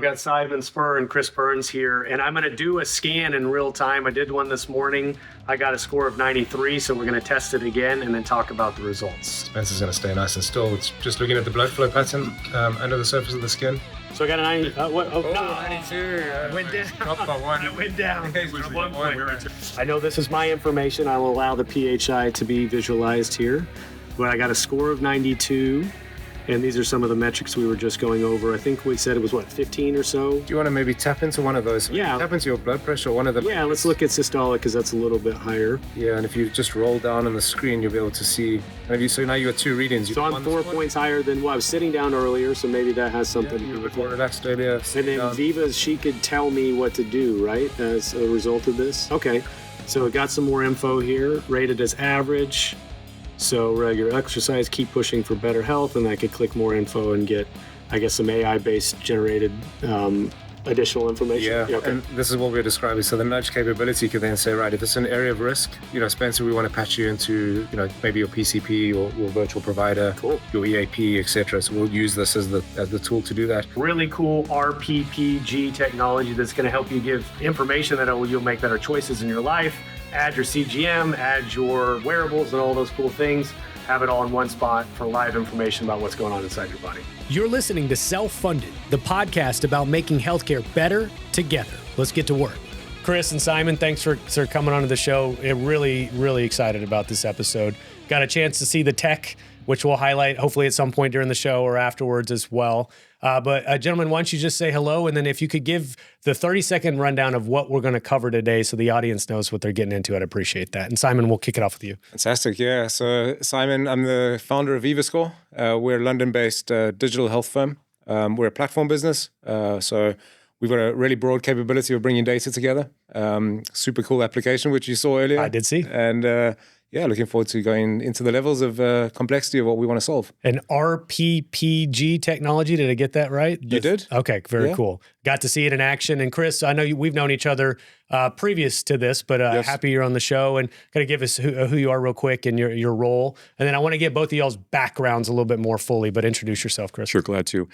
We've got Simon Spurr and Chris Burns here, and I'm going to do a scan in real time. I did one this morning. I got a score of 93, so we're going to test it again and then talk about the results. Spencer's going to stay nice and still. It's just looking at the blood flow pattern under the surface of the skin. So I got a 90. No. 92. Went down. Dropped by one. It went down. It was 1 point. I know this is my information. I will allow the PHI to be visualized here. But I got a score of 92. And these are some of the metrics we were just going over. I think we said it was, 15 or so? Do you want to maybe tap into one of those? Yeah. Tap into your blood pressure, one of them. Yeah, let's look at systolic because that's a little bit higher. Yeah, and if you just roll down on the screen, you'll be able to see. So now you got two readings. So I'm 4 points higher than I was sitting down earlier, so maybe that has something to do with it. You were relaxed earlier. And then Viva, she could tell me what to do, right, as a result of this? Okay, so it got some more info here, rated as average. So regular exercise, keep pushing for better health, and I could click more info and get, I guess, some AI-based generated additional information. Yeah, okay. And this is what we're describing. So the nudge capability could then say, right, if it's an area of risk, Spencer, we want to patch you into, maybe your PCP or virtual provider, cool. Your EAP, etc. So we'll use this as the tool to do that. Really cool rPPG technology that's going to help you give information that you'll make better choices in your life. Add your CGM, add your wearables and all those cool things. Have it all in one spot for live information about what's going on inside your body. You're listening to Self-Funded, the podcast about making healthcare better together. Let's get to work. Chris and Simon, thanks for coming onto the show. Really, really excited about this episode. Got a chance to see the tech, which we'll highlight hopefully at some point during the show or afterwards as well. But gentlemen, why don't you just say hello, and then if you could give the 30-second rundown of what we're going to cover today so the audience knows what they're getting into, I'd appreciate that. And Simon, we'll kick it off with you. Fantastic, yeah. So Simon, I'm the founder of VivaScore. We're a London-based digital health firm. We're a platform business, so we've got a really broad capability of bringing data together. Super cool application, which you saw earlier. I did see. And looking forward to going into the levels of complexity of what we want to solve. An rPPG technology, did I get that right? You did. Okay, very cool. Got to see it in action. And Chris, I know we've known each other previous to this, but yes. Happy you're on the show. And kind of give us who you are real quick and your role. And then I want to get both of y'all's backgrounds a little bit more fully, but introduce yourself, Chris. Sure, glad to.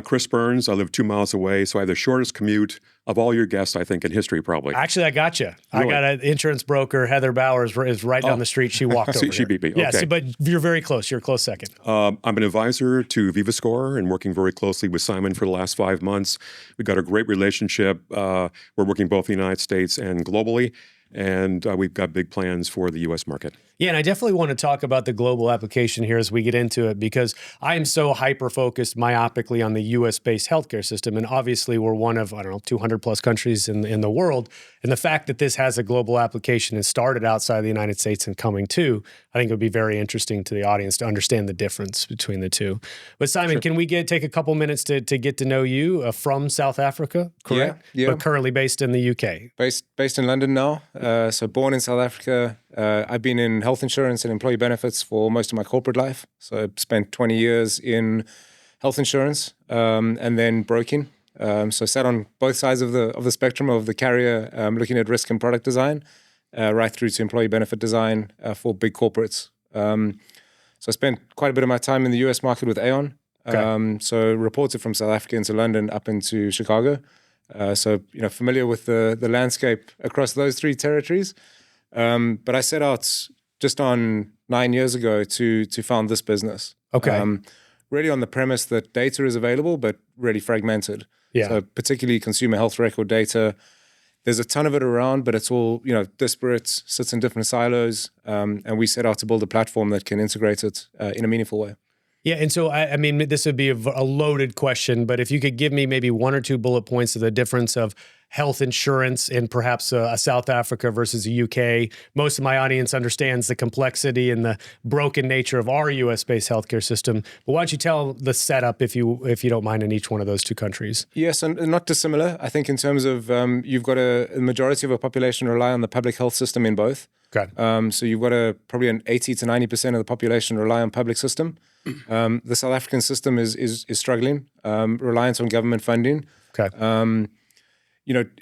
Chris Burns, I live 2 miles away, so I have the shortest commute of all your guests, I think, in history, probably. Actually, I got you. Really? I got an insurance broker, Heather Bowers, is right down the street. She walked over She beat me. Yeah, okay. but you're very close. You're a close second. I'm an advisor to VivaScore and working very closely with Simon for the last 5 months. We've got a great relationship. We're working both in the United States and globally, and we've got big plans for the U.S. market. Yeah, and I definitely want to talk about the global application here as we get into it, because I am so hyper-focused myopically on the U.S.-based healthcare system, and obviously we're one of, 200-plus countries in the world, and the fact that this has a global application and started outside the United States and coming to, I think it would be very interesting to the audience to understand the difference between the two. But Simon, Sure. Can we take a couple minutes to get to know you from South Africa, correct? Yeah. But currently based in the U.K.? Based in London now. So born in South Africa. I've been in health insurance and employee benefits for most of my corporate life. So I spent 20 years in health insurance and then broking. So sat on both sides of the spectrum of the carrier, looking at risk and product design, right through to employee benefit design for big corporates. So I spent quite a bit of my time in the US market with Aon. Okay. So reported from South Africa into London up into Chicago. So familiar with the landscape across those three territories. But I set out just on 9 years ago to found this business. Okay. Really on the premise that data is available, but really fragmented. Yeah. So particularly consumer health record data. There's a ton of it around, but it's all, disparate, sits in different silos. And we set out to build a platform that can integrate it in a meaningful way. Yeah, and so, I mean, this would be a loaded question, but if you could give me maybe 1 or 2 bullet points of the difference of health insurance in perhaps a South Africa versus a UK. Most of my audience understands the complexity and the broken nature of our US-based healthcare system. But why don't you tell the setup, if you don't mind, in each one of those 2 countries? Yes, and not dissimilar. I think in terms of you've got a majority of a population rely on the public health system in both. Okay. So you've got probably an 80 to 90% of the population rely on public system. The South African system is struggling, reliant on government funding. Okay.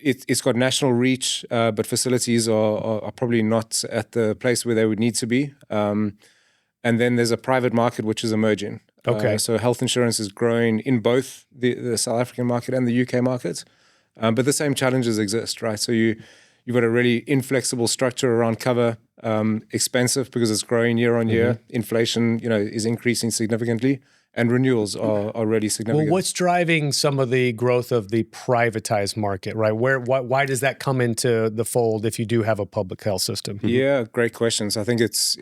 It's got national reach, but facilities are probably not at the place where they would need to be. And then there's a private market which is emerging. Okay. So health insurance is growing in both the South African market and the UK market. But the same challenges exist, right? So you've got a really inflexible structure around cover, expensive because it's growing year on year. Inflation, is increasing significantly, and renewals are really significant. Well, what's driving some of the growth of the privatized market, right? Why does that come into the fold if you do have a public health system? Yeah, great questions. I think it's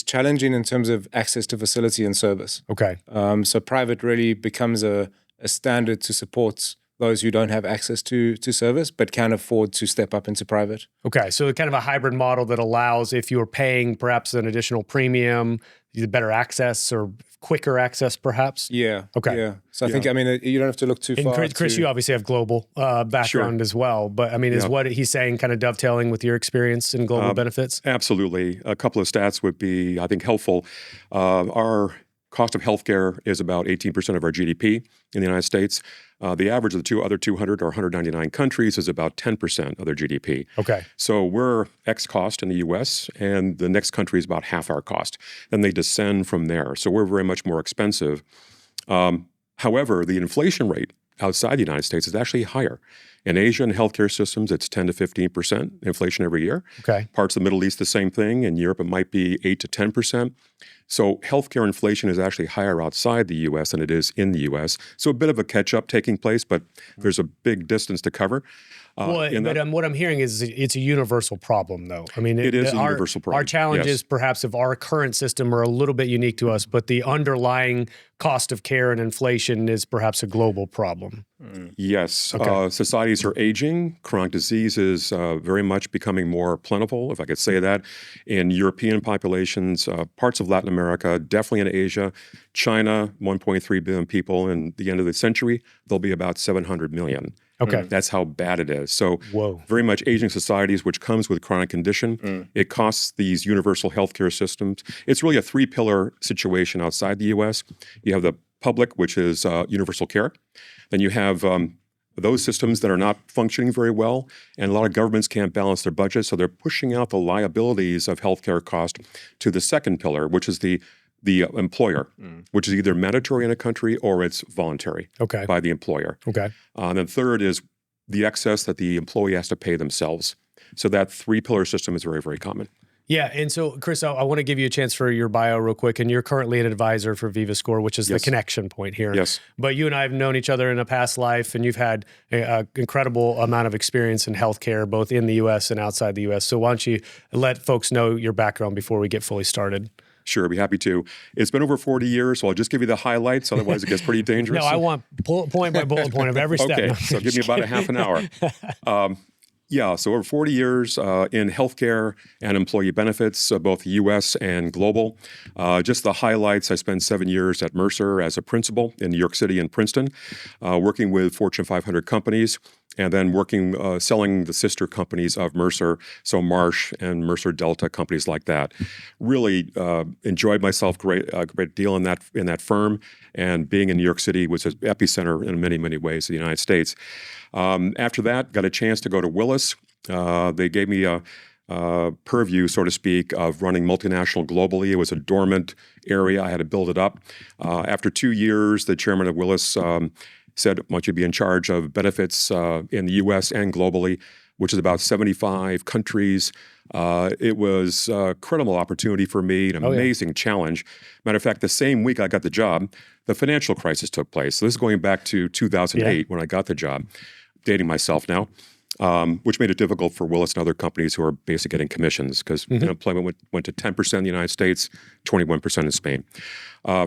challenging in terms of access to facility and service. Okay. So private really becomes a standard to support those who don't have access to service but can afford to step up into private. Okay, so kind of a hybrid model that allows, if you're paying perhaps an additional premium, better access or quicker access perhaps? Yeah. Okay. Yeah. So I think, you don't have to look too far. Chris, you obviously have global background as well, but is what he's saying kind of dovetailing with your experience in global benefits? Absolutely. A couple of stats would be, I think, helpful. Our cost of healthcare is about 18% of our GDP in the United States. The average of the other 200 or 199 countries is about 10% of their GDP. Okay. So we're X cost in the U.S., and the next country is about half our cost. Then they descend from there. So we're very much more expensive. However, the inflation rate outside the United States is actually higher. In Asia and healthcare systems, it's 10 to 15% inflation every year. Okay. Parts of the Middle East, the same thing. In Europe, it might be 8 to 10%. So healthcare inflation is actually higher outside the U.S. than it is in the U.S. So a bit of a catch-up taking place, but there's a big distance to cover. What I'm hearing is it's a universal problem, though. It is a universal problem. Our challenges, perhaps, of our current system are a little bit unique to us, but the underlying cost of care and inflation is perhaps a global problem. Yes. Okay. Societies are aging. Chronic disease is very much becoming more plentiful, if I could say that, in European populations, parts of Latin America, definitely in Asia. China, 1.3 billion people. In the end of the century, there'll be about 700 million. Okay. That's how bad it is. So very much aging societies, which comes with chronic condition. It costs these universal healthcare systems. It's really a three-pillar situation outside the U.S. You have the public, which is universal care. Then you have those systems that are not functioning very well, and a lot of governments can't balance their budget, so they're pushing out the liabilities of healthcare cost to the second pillar, which is the employer, which is either mandatory in a country or it's voluntary by the employer. Okay. And then third is the excess that the employee has to pay themselves. So that three-pillar system is very, very common. Yeah, and so, Chris, I want to give you a chance for your bio real quick, and you're currently an advisor for VivaScore, which is the connection point here. Yes. But you and I have known each other in a past life, and you've had an incredible amount of experience in healthcare, both in the U.S. and outside the U.S. So why don't you let folks know your background before we get fully started? Sure, I'd be happy to. It's been over 40 years, so I'll just give you the highlights. Otherwise, it gets pretty dangerous. No, I want bullet point by bullet point of every step. Okay, No, so give me about a half an hour. So over 40 years in healthcare and employee benefits, both U.S. and global. Just the highlights, I spent 7 years at Mercer as a principal in New York City and Princeton, working with Fortune 500 companies, and then working, selling the sister companies of Mercer, so Marsh and Mercer Delta, companies like that. Really enjoyed myself a great deal in that firm, and being in New York City was an epicenter in many, many ways of the United States. After that, got a chance to go to Willis. They gave me a purview, so to speak, of running multinational globally. It was a dormant area. I had to build it up. After 2 years, the chairman of Willis said, I want you to be in charge of benefits in the U.S. and globally, which is about 75 countries. It was a credible opportunity for me, an amazing challenge. Matter of fact, the same week I got the job, the financial crisis took place. So this is going back to 2008 when I got the job, dating myself now, which made it difficult for Willis and other companies who are basically getting commissions because unemployment went to 10% in the United States, 21% in Spain.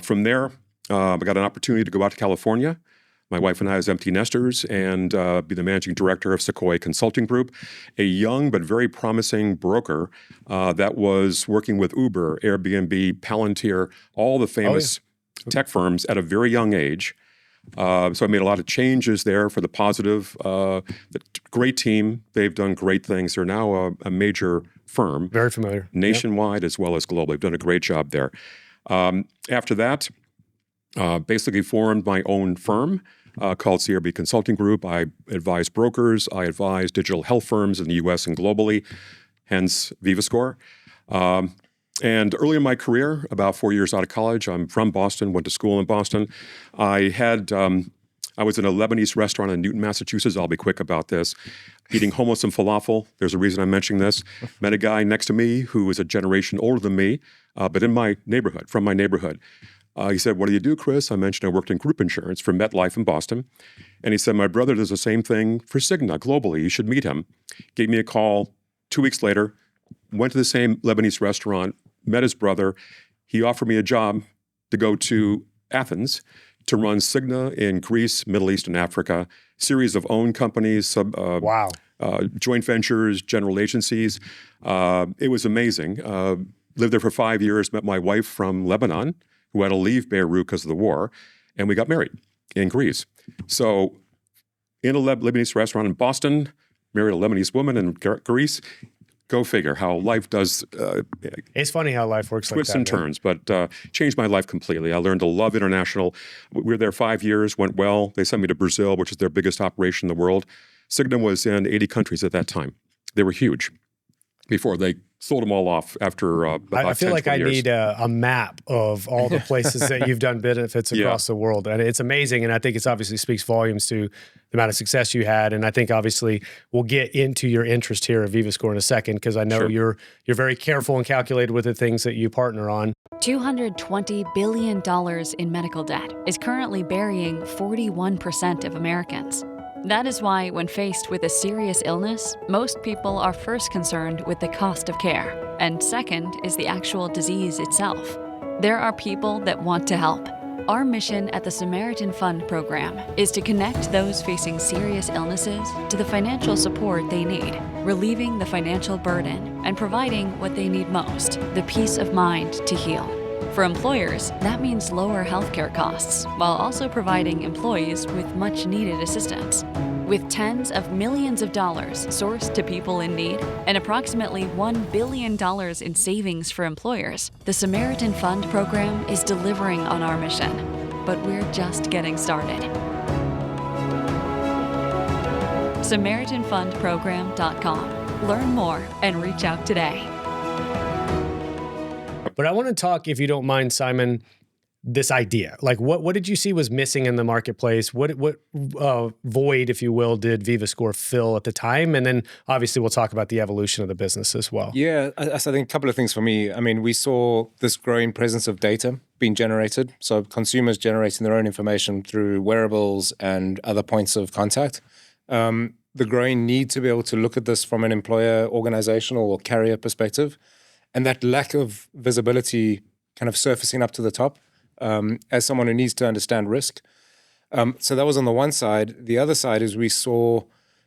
From there, I got an opportunity to go out to California. My wife and I as empty nesters, and be the managing director of Sequoia Consulting Group, a young but very promising broker that was working with Uber, Airbnb, Palantir, all the famous tech firms at a very young age. So I made a lot of changes there for the positive. Great team. They've done great things. They're now a major firm. Very familiar. Nationwide as well as globally. They've done a great job there. After that, basically formed my own firm called CRB Consulting Group. I advise brokers. I advise digital health firms in the U.S. and globally, hence VivaScore. And early in my career, about 4 years out of college, I'm from Boston, went to school in Boston. I was in a Lebanese restaurant in Newton, Massachusetts. I'll be quick about this. Eating hummus and falafel. There's a reason I'm mentioning this. Met a guy next to me who was a generation older than me, but in my neighborhood, from my neighborhood. He said, "What do you do, Chris?" I mentioned I worked in group insurance for MetLife in Boston. And he said, "My brother does the same thing for Cigna globally. You should meet him." Gave me a call 2 weeks later, went to the same Lebanese restaurant, met his brother. He offered me a job to go to Athens to run Cigna in Greece, Middle East, and Africa, series of owned companies, joint ventures, general agencies. It was amazing. Lived there for 5 years, met my wife from Lebanon, who had to leave Beirut because of the war, and we got married in Greece. So in a Lebanese restaurant in Boston, married a Lebanese woman in Greece. Go figure how life does. It's funny how life works like that. Twists and turns, but changed my life completely. I learned to love international. We were there 5 years, went well. They sent me to Brazil, which is their biggest operation in the world. Cigna was in 80 countries at that time. They were huge before they sold them all off after about 10, I feel like I years. need a map of all the places that you've done benefits across the world. And it's amazing. And I think it's obviously speaks volumes to the amount of success you had. And I think obviously we'll get into your interest here at VivaScore in a second, because I know you're very careful and calculated with the things that you partner on. $220 billion in medical debt is currently burying 41% of Americans. That is why, when faced with a serious illness, most people are first concerned with the cost of care, and second is the actual disease itself. There are people that want to help. Our mission at the Samaritan Fund program is to connect those facing serious illnesses to the financial support they need, relieving the financial burden and providing what they need most, the peace of mind to heal. For employers, that means lower healthcare costs, while also providing employees with much-needed assistance. With tens of millions of dollars sourced to people in need and approximately $1 billion in savings for employers, the Samaritan Fund program is delivering on our mission. But we're just getting started. SamaritanFundProgram.com. Learn more and reach out today. But I want to talk, if you don't mind, Simon, this idea. Like, what did you see was missing in the marketplace? What void, if you will, did VivaScore fill at the time? And then obviously we'll talk about the evolution of the business as well. Yeah, I think a couple of things for me. I mean, we saw this growing presence of data being generated. So consumers generating their own information through wearables and other points of contact. The growing need to be able to look at this from an employer, organizational, or carrier perspective. And that lack of visibility kind of surfacing up to the top as someone who needs to understand risk. So that was on the one side. The other side is we saw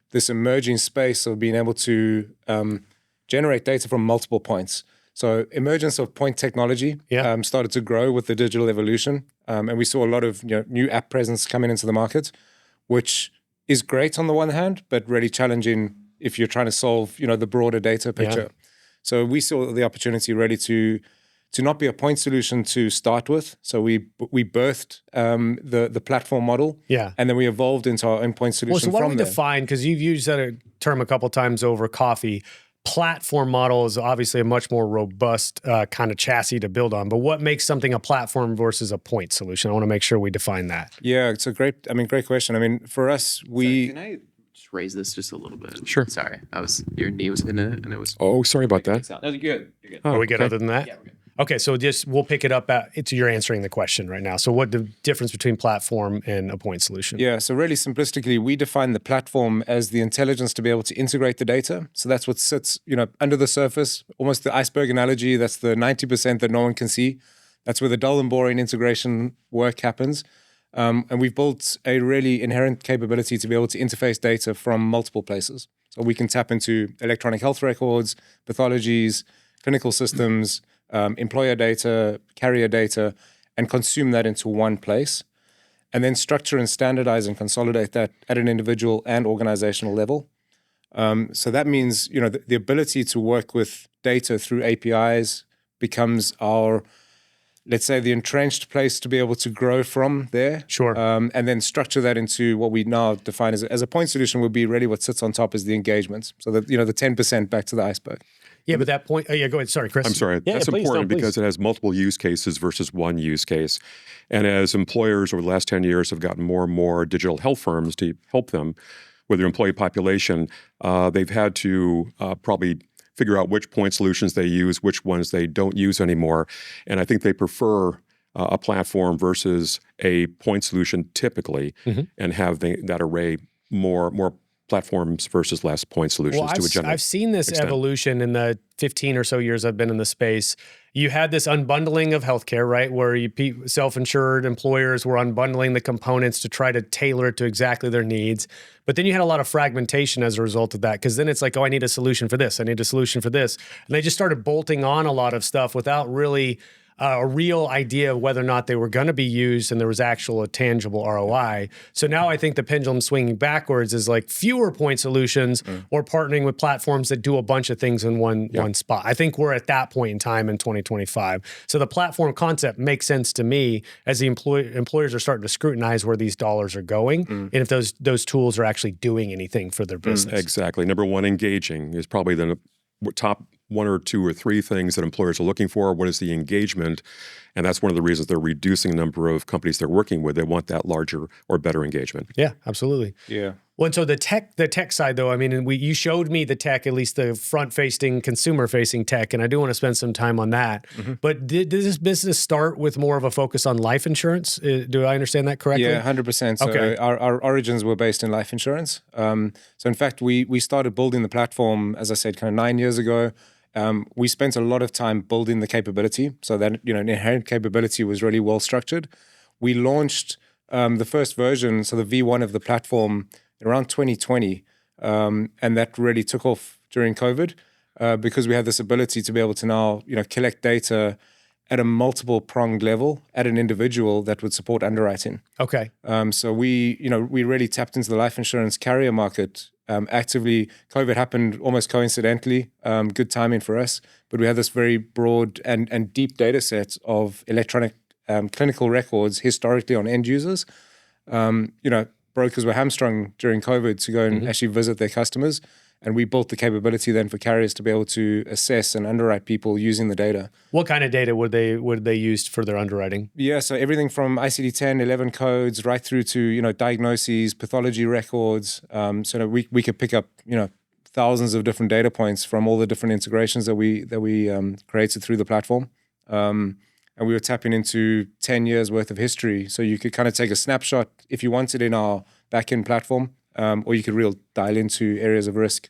this emerging space of being able to generate data from multiple points. So emergence of point technology started to grow with the digital evolution. And we saw a lot of new app presence coming into the market, which is great on the one hand, but really challenging if you're trying to solve the broader data picture. Yeah. So we saw the opportunity really to not be a point solution to start with. So we birthed the platform model, and then we evolved into our own point solution. Well, so why don't we define, because you've used that term a couple of times over coffee. Platform model is obviously a much more robust kind of chassis to build on. But what makes something a platform versus a point solution? I want to make sure we define that. Yeah, it's a great question. I mean, for us, raise this just a little bit? Sure. Sorry, your knee was in it, and it was. Oh, sorry about that. No, you're good. You're good. Are we good other than that? Yeah, we're good. Okay, so we'll pick it up you're answering the question right now. So what the difference between platform and a point solution? Yeah, so really simplistically, we define the platform as the intelligence to be able to integrate the data. So that's what sits, under the surface, almost the iceberg analogy. That's the 90% that no one can see. That's where the dull and boring integration work happens. And we've built a really inherent capability to be able to interface data from multiple places. So we can tap into electronic health records, pathologies, clinical systems, employer data, carrier data, and consume that into one place. And then structure and standardize and consolidate that at an individual and organizational level. So that means, the ability to work with data through APIs becomes our, let's say, the entrenched place to be able to grow from there. Sure. And then structure that into what we now define as a point solution would be really what sits on top is the engagement. So that, the 10% back to the iceberg. Yeah, but that point, go ahead. Sorry, Chris. I'm sorry. Yeah, That's please, important please. because it has multiple use cases versus one use case. And as employers over the last 10 years have gotten more and more digital health firms to help them with their employee population, they've had to probably figure out which point solutions they use, which ones they don't use anymore. And I think they prefer a platform versus a point solution typically, and have that array more platforms versus less point solutions to a general I've seen this extent. evolution in the 15 or so years I've been in the space. You had this unbundling of healthcare, right? Where self-insured employers were unbundling the components to try to tailor it to exactly their needs. But then you had a lot of fragmentation as a result of that, because then it's like, oh, I need a solution for this. I need a solution for this. And they just started bolting on a lot of stuff without really a real idea of whether or not they were going to be used and there was actual tangible ROI. So now I think the pendulum swinging backwards is like fewer point solutions or partnering with platforms that do a bunch of things in one spot. I think we're at that point in time in 2025. So the platform concept makes sense to me as the employers are starting to scrutinize where these dollars are going and if those tools are actually doing anything for their business. Exactly. Number one, engaging is probably the top one or two or three things that employers are looking for. What is the engagement? And that's one of the reasons they're reducing the number of companies they're working with. They want that larger or better engagement. Yeah, absolutely. Yeah. Well, and so the tech side, though, I mean, and you showed me the tech, at least the front-facing, consumer-facing tech, and I do want to spend some time on that. But did this business start with more of a focus on life insurance? Do I understand that correctly? Yeah, 100%. So Okay. our origins were based in life insurance. So in fact, we started building the platform, as I said, kind of 9 years ago. We spent a lot of time building the capability, so that an inherent capability was really well structured. We launched the first version, so the V1 of the platform, around 2020, and that really took off during COVID because we had this ability to be able to now collect data at a multiple pronged level at an individual that would support underwriting. Okay. So we really tapped into the life insurance carrier market actively. COVID happened almost coincidentally, good timing for us, but we had this very broad and deep data set of electronic clinical records historically on end users. Brokers were hamstrung during COVID to go and actually visit their customers. And we built the capability then for carriers to be able to assess and underwrite people using the data. What kind of data would they use for their underwriting? Yeah, so everything from ICD-10, 11 codes, right through to diagnoses, pathology records. So that we could pick up thousands of different data points from all the different integrations that we created through the platform. And we were tapping into 10 years worth of history. So you could kind of take a snapshot if you wanted in our backend platform. Or you could dial into areas of risk.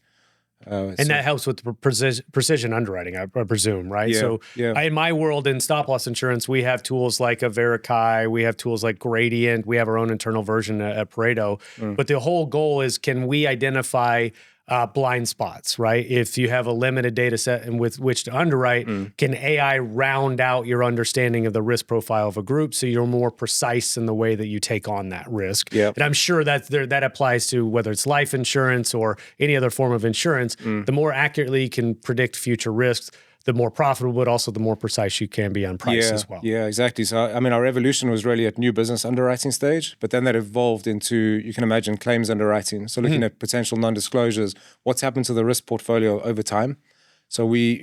And that helps with precision underwriting, I presume, right? Yeah, So in my world in stop-loss insurance, we have tools like a Verikai, we have tools like Gradient, we have our own internal version at Pareto. But the whole goal is, can we identify blind spots, right? If you have a limited data set and with which to underwrite, can AI round out your understanding of the risk profile of a group so you're more precise in the way that you take on that risk? Yep. And I'm sure that applies to whether it's life insurance or any other form of insurance. The more accurately you can predict future risks, the more profitable, but also the more precise you can be on price as well. Yeah, exactly. So, I mean, our evolution was really at new business underwriting stage, but then that evolved into, you can imagine, claims underwriting. So looking at potential non-disclosures, what's happened to the risk portfolio over time. So we,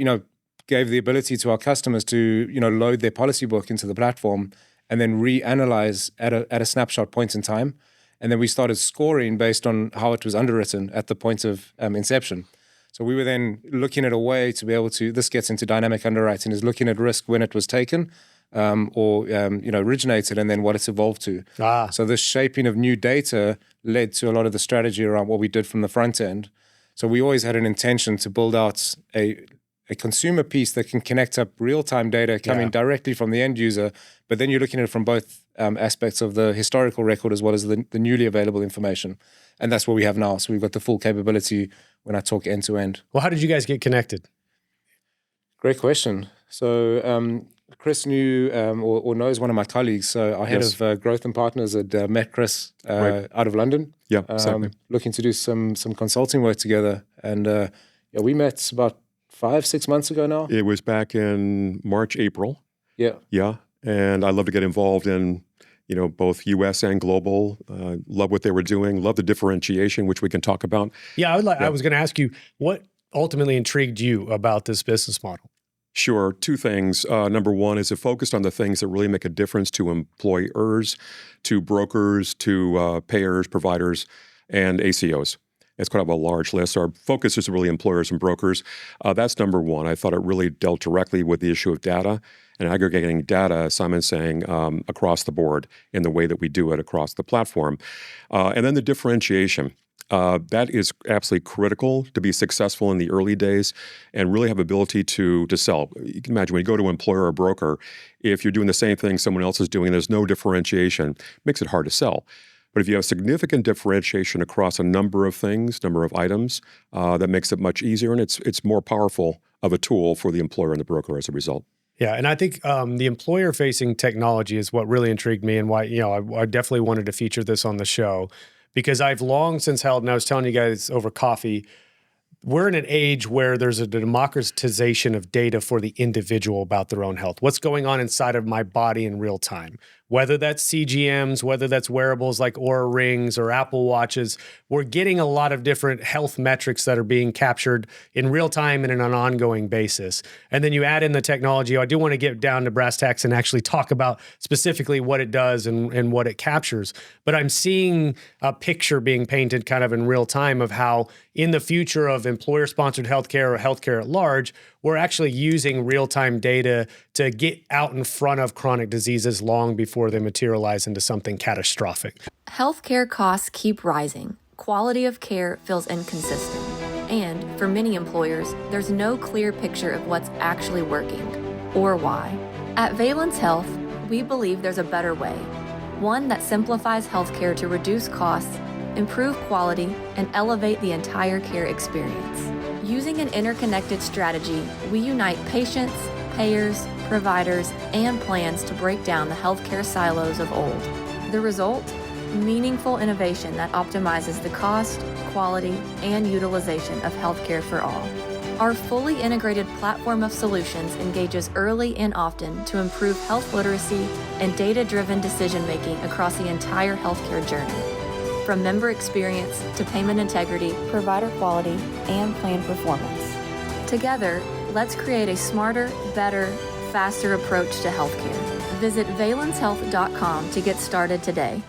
gave the ability to our customers to, load their policy book into the platform and then reanalyze at a snapshot point in time. And then we started scoring based on how it was underwritten at the point of inception. So we were then looking at a way to be able to, this gets into dynamic underwriting, is looking at risk when it was taken or originated and then what it's evolved to. So this shaping of new data led to a lot of the strategy around what we did from the front end. So we always had an intention to build out a consumer piece that can connect up real-time data coming directly from the end user, but then you're looking at it from both aspects of the historical record as well as the newly available information. And that's what we have now. So we've got the full capability when I talk end-to-end. Well, how did you guys get connected? Great question. So Chris knew or knows one of my colleagues. So our head of growth and partners had met Chris out of London. Yeah, exactly. Looking to do some consulting work together. And we met about 5-6 months ago now. It was back in March, April. Yeah. Yeah. And I love to get involved in, both U.S. and global. Love what they were doing. Love the differentiation, which we can talk about. Yeah, I was going to ask you, what ultimately intrigued you about this business model? Sure. Two things. Number one is it focused on the things that really make a difference to employers, to brokers, to payers, providers, and ACOs. It's kind of a large list. Our focus is really employers and brokers. That's number one. I thought it really dealt directly with the issue of data and aggregating data, as Simon's saying, across the board in the way that we do it across the platform. And then the differentiation. That is absolutely critical to be successful in the early days and really have ability to sell. You can imagine when you go to an employer or broker, if you're doing the same thing someone else is doing, there's no differentiation, it makes it hard to sell. But if you have significant differentiation across a number of things, number of items, that makes it much easier, and it's more powerful of a tool for the employer and the broker as a result. Yeah, and I think the employer-facing technology is what really intrigued me and why I definitely wanted to feature this on the show. Because I've long since held, and I was telling you guys over coffee, we're in an age where there's a democratization of data for the individual about their own health. What's going on inside of my body in real time? Whether that's CGMs, whether that's wearables like Oura Rings or Apple Watches, we're getting a lot of different health metrics that are being captured in real time and on an ongoing basis. And then you add in the technology. I do want to get down to brass tacks and actually talk about specifically what it does and what it captures. But I'm seeing a picture being painted kind of in real time of how in the future of employer-sponsored healthcare or healthcare at large, we're actually using real-time data to get out in front of chronic diseases long before they materialize into something catastrophic. Healthcare costs keep rising. Quality of care feels inconsistent. And for many employers, there's no clear picture of what's actually working or why. At Valence Health, we believe there's a better way. One that simplifies healthcare to reduce costs, improve quality, and elevate the entire care experience. Using an interconnected strategy, we unite patients, payers, providers, and plans to break down the healthcare silos of old. The result? Meaningful innovation that optimizes the cost, quality, and utilization of healthcare for all. Our fully integrated platform of solutions engages early and often to improve health literacy and data-driven decision-making across the entire healthcare journey. From member experience to payment integrity, provider quality, and plan performance. Together, let's create a smarter, better, faster approach to healthcare. Visit valencehealth.com to get started today.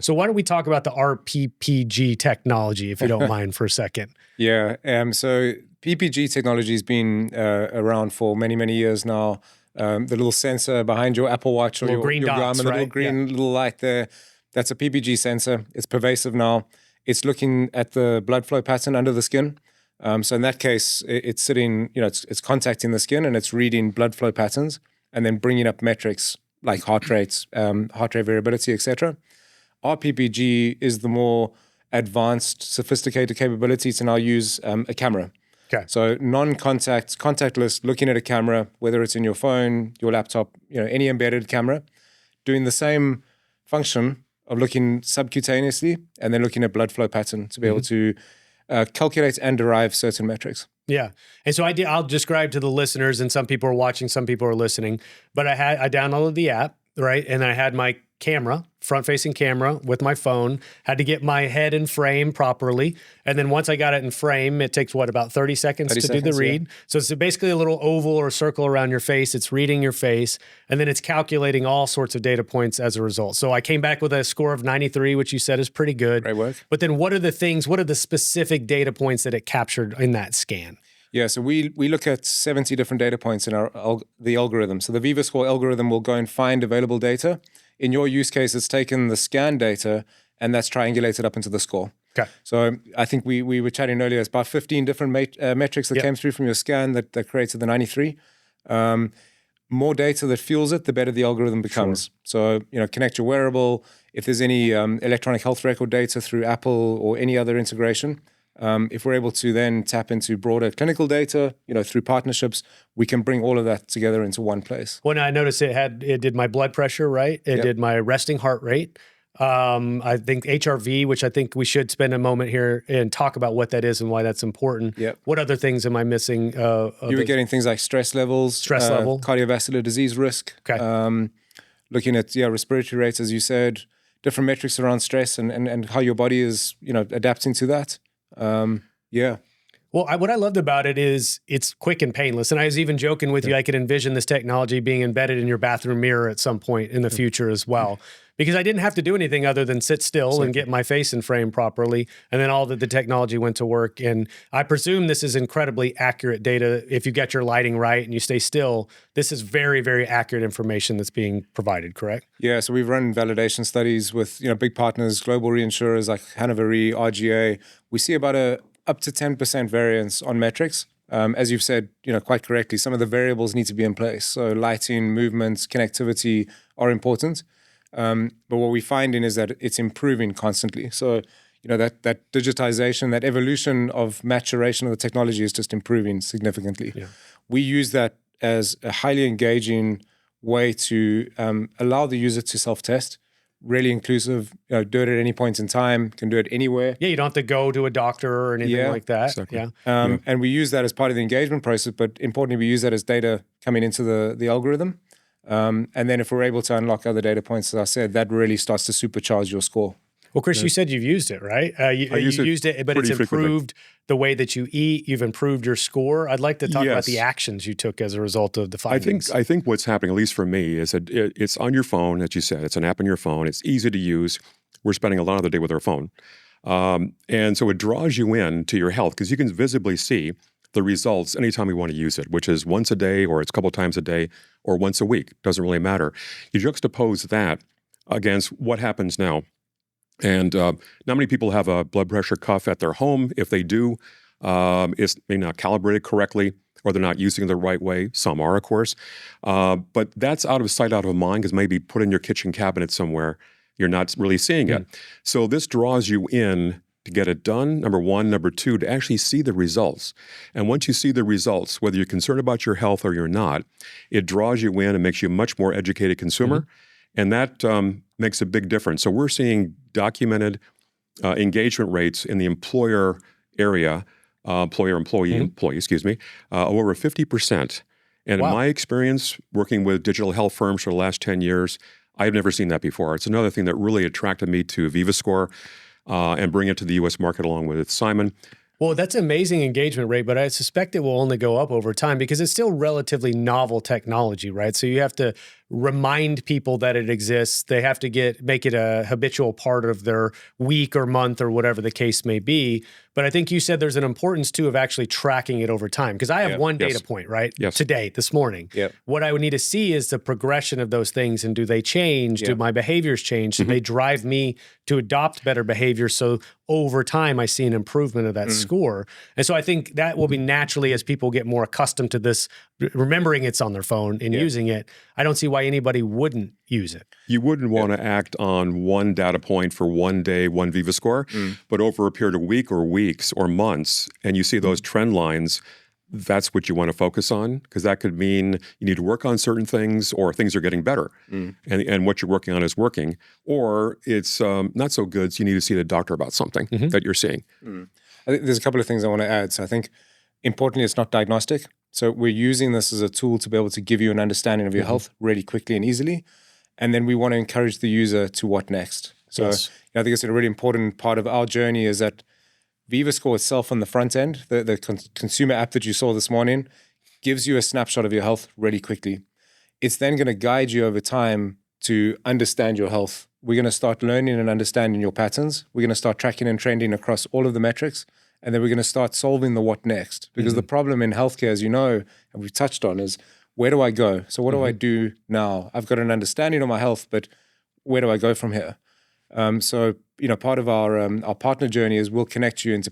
So why don't we talk about the rPPG technology, if you don't mind, for a second? Yeah. So PPG technology has been around for many, many years now. The little sensor behind your Apple Watch or your green dots, Garmin, the little right? green little light there, that's a PPG sensor. It's pervasive now. It's looking at the blood flow pattern under the skin. So in that case, it's sitting, it's contacting the skin and it's reading blood flow patterns and then bringing up metrics like heart rates, heart rate variability, etc. rPPG is the more advanced, sophisticated capability to now use a camera. Okay. So non-contact, contactless, looking at a camera, whether it's in your phone, your laptop, any embedded camera, doing the same function of looking subcutaneously and then looking at blood flow pattern to be able to calculate and derive certain metrics. Yeah. And so I'll describe to the listeners, and some people are watching, some people are listening, but I downloaded the app, right? And I had my camera, front-facing camera with my phone, had to get my head in frame properly. And then once I got it in frame, it takes, about 30 seconds to do the read? Yeah. So it's basically a little oval or circle around your face. It's reading your face, and then it's calculating all sorts of data points as a result. So I came back with a score of 93, which you said is pretty good. Great work. But then what are the specific data points that it captured in that scan? Yeah, so we look at 70 different data points in the algorithm. So the VivaScore algorithm will go and find available data. In your use case, it's taken the scan data and that's triangulated up into the score. Okay. So I think we were chatting earlier, it's about 15 different metrics that came through from your scan that created the 93. More data that fuels it, the better the algorithm becomes. Sure. So, connect your wearable. If there's any electronic health record data through Apple or any other integration, if we're able to then tap into broader clinical data, through partnerships, we can bring all of that together into one place. Well, I noticed it did my blood pressure, right? It did my resting heart rate. I think HRV, which I think we should spend a moment here and talk about what that is and why that's important. Yep. What other things am I missing? You were getting things like stress levels, level, cardiovascular disease risk. Okay. Looking at respiratory rates, as you said, different metrics around stress and how your body is adapting to that. Well, what I loved about it is it's quick and painless. And I was even joking with you, I could envision this technology being embedded in your bathroom mirror at some point in the future as well. Because I didn't have to do anything other than sit still and get my face in frame properly. And then all the technology went to work. And I presume this is incredibly accurate data. If you get your lighting right and you stay still, this is very, very accurate information that's being provided, correct? Yeah, so we've run validation studies with big partners, global reinsurers like Hannover Re, RGA. We see about up to 10% variance on metrics. As you've said, quite correctly, some of the variables need to be in place. So lighting, movements, connectivity are important. But what we're finding is that it's improving constantly. So, that digitization, that evolution of maturation of the technology is just improving significantly. Yeah. We use that as a highly engaging way to allow the user to self-test. Really inclusive, do it at any point in time, can do it anywhere. Yeah, you don't have to go to a doctor or anything like that. Exactly. Yeah. And we use that as part of the engagement process, but importantly, we use that as data coming into the algorithm. And then if we're able to unlock other data points, as I said, that really starts to supercharge your score. Well, Chris, you said you've used it, right? You used it, but it's improved the way that you eat. You've improved your score. I'd like to talk about the actions you took as a result of the findings. I think what's happening, at least for me, is that it's on your phone, as you said. It's an app on your phone. It's easy to use. We're spending a lot of the day with our phone. And so it draws you in to your health because you can visibly see the results anytime we want to use it, which is once a day or it's a couple times a day or once a week. Doesn't really matter. You juxtapose that against what happens now. And not many people have a blood pressure cuff at their home. If they do, it's maybe not calibrated correctly or they're not using it the right way. Some are, of course. But that's out of sight, out of mind because maybe put in your kitchen cabinet somewhere. You're not really seeing it. So this draws you in to get it done, number one. Number two, to actually see the results. And once you see the results, whether you're concerned about your health or you're not, it draws you in and makes you a much more educated consumer. And that makes a big difference. So we're seeing documented engagement rates in the employer area, employee, excuse me, of over 50%. And in my experience working with digital health firms for the last 10 years, I've never seen that before. It's another thing that really attracted me to VivaScore and bring it to the U.S. market along with Simon. Well, that's an amazing engagement rate, but I suspect it will only go up over time because it's still relatively novel technology, right? So you have to remind people that it exists. They have to make it a habitual part of their week or month or whatever the case may be. But I think you said there's an importance too of actually tracking it over time because I have one data point, right? Today, this morning. What I would need to see is the progression of those things and do they change? Do my behaviors change? Do they drive me to adopt better behavior? So over time, I see an improvement of that score. And so I think that will be naturally as people get more accustomed to this, remembering it's on their phone and using it. I don't see why anybody wouldn't use it. You wouldn't want to act on one data point for one day, one VivaScore, but over a period of week or weeks or months, and you see those trend lines, that's what you want to focus on because that could mean you need to work on certain things or things are getting better and what you're working on is working, or it's not so good, so you need to see the doctor about something that you're seeing. I think there's a couple of things I want to add. So I think importantly, it's not diagnostic. So we're using this as a tool to be able to give you an understanding of your health really quickly and easily. And then we want to encourage the user to what next. So I think it's a really important part of our journey is that VivaScore itself on the front end, the consumer app that you saw this morning, gives you a snapshot of your health really quickly. It's then going to guide you over time to understand your health. We're going to start learning and understanding your patterns. We're going to start tracking and trending across all of the metrics. And then we're going to start solving the what next. Because the problem in healthcare, as you know, and we've touched on, is where do I go? So what do I do now? I've got an understanding of my health, but where do I go from here? So, part of our partner journey is we'll connect you into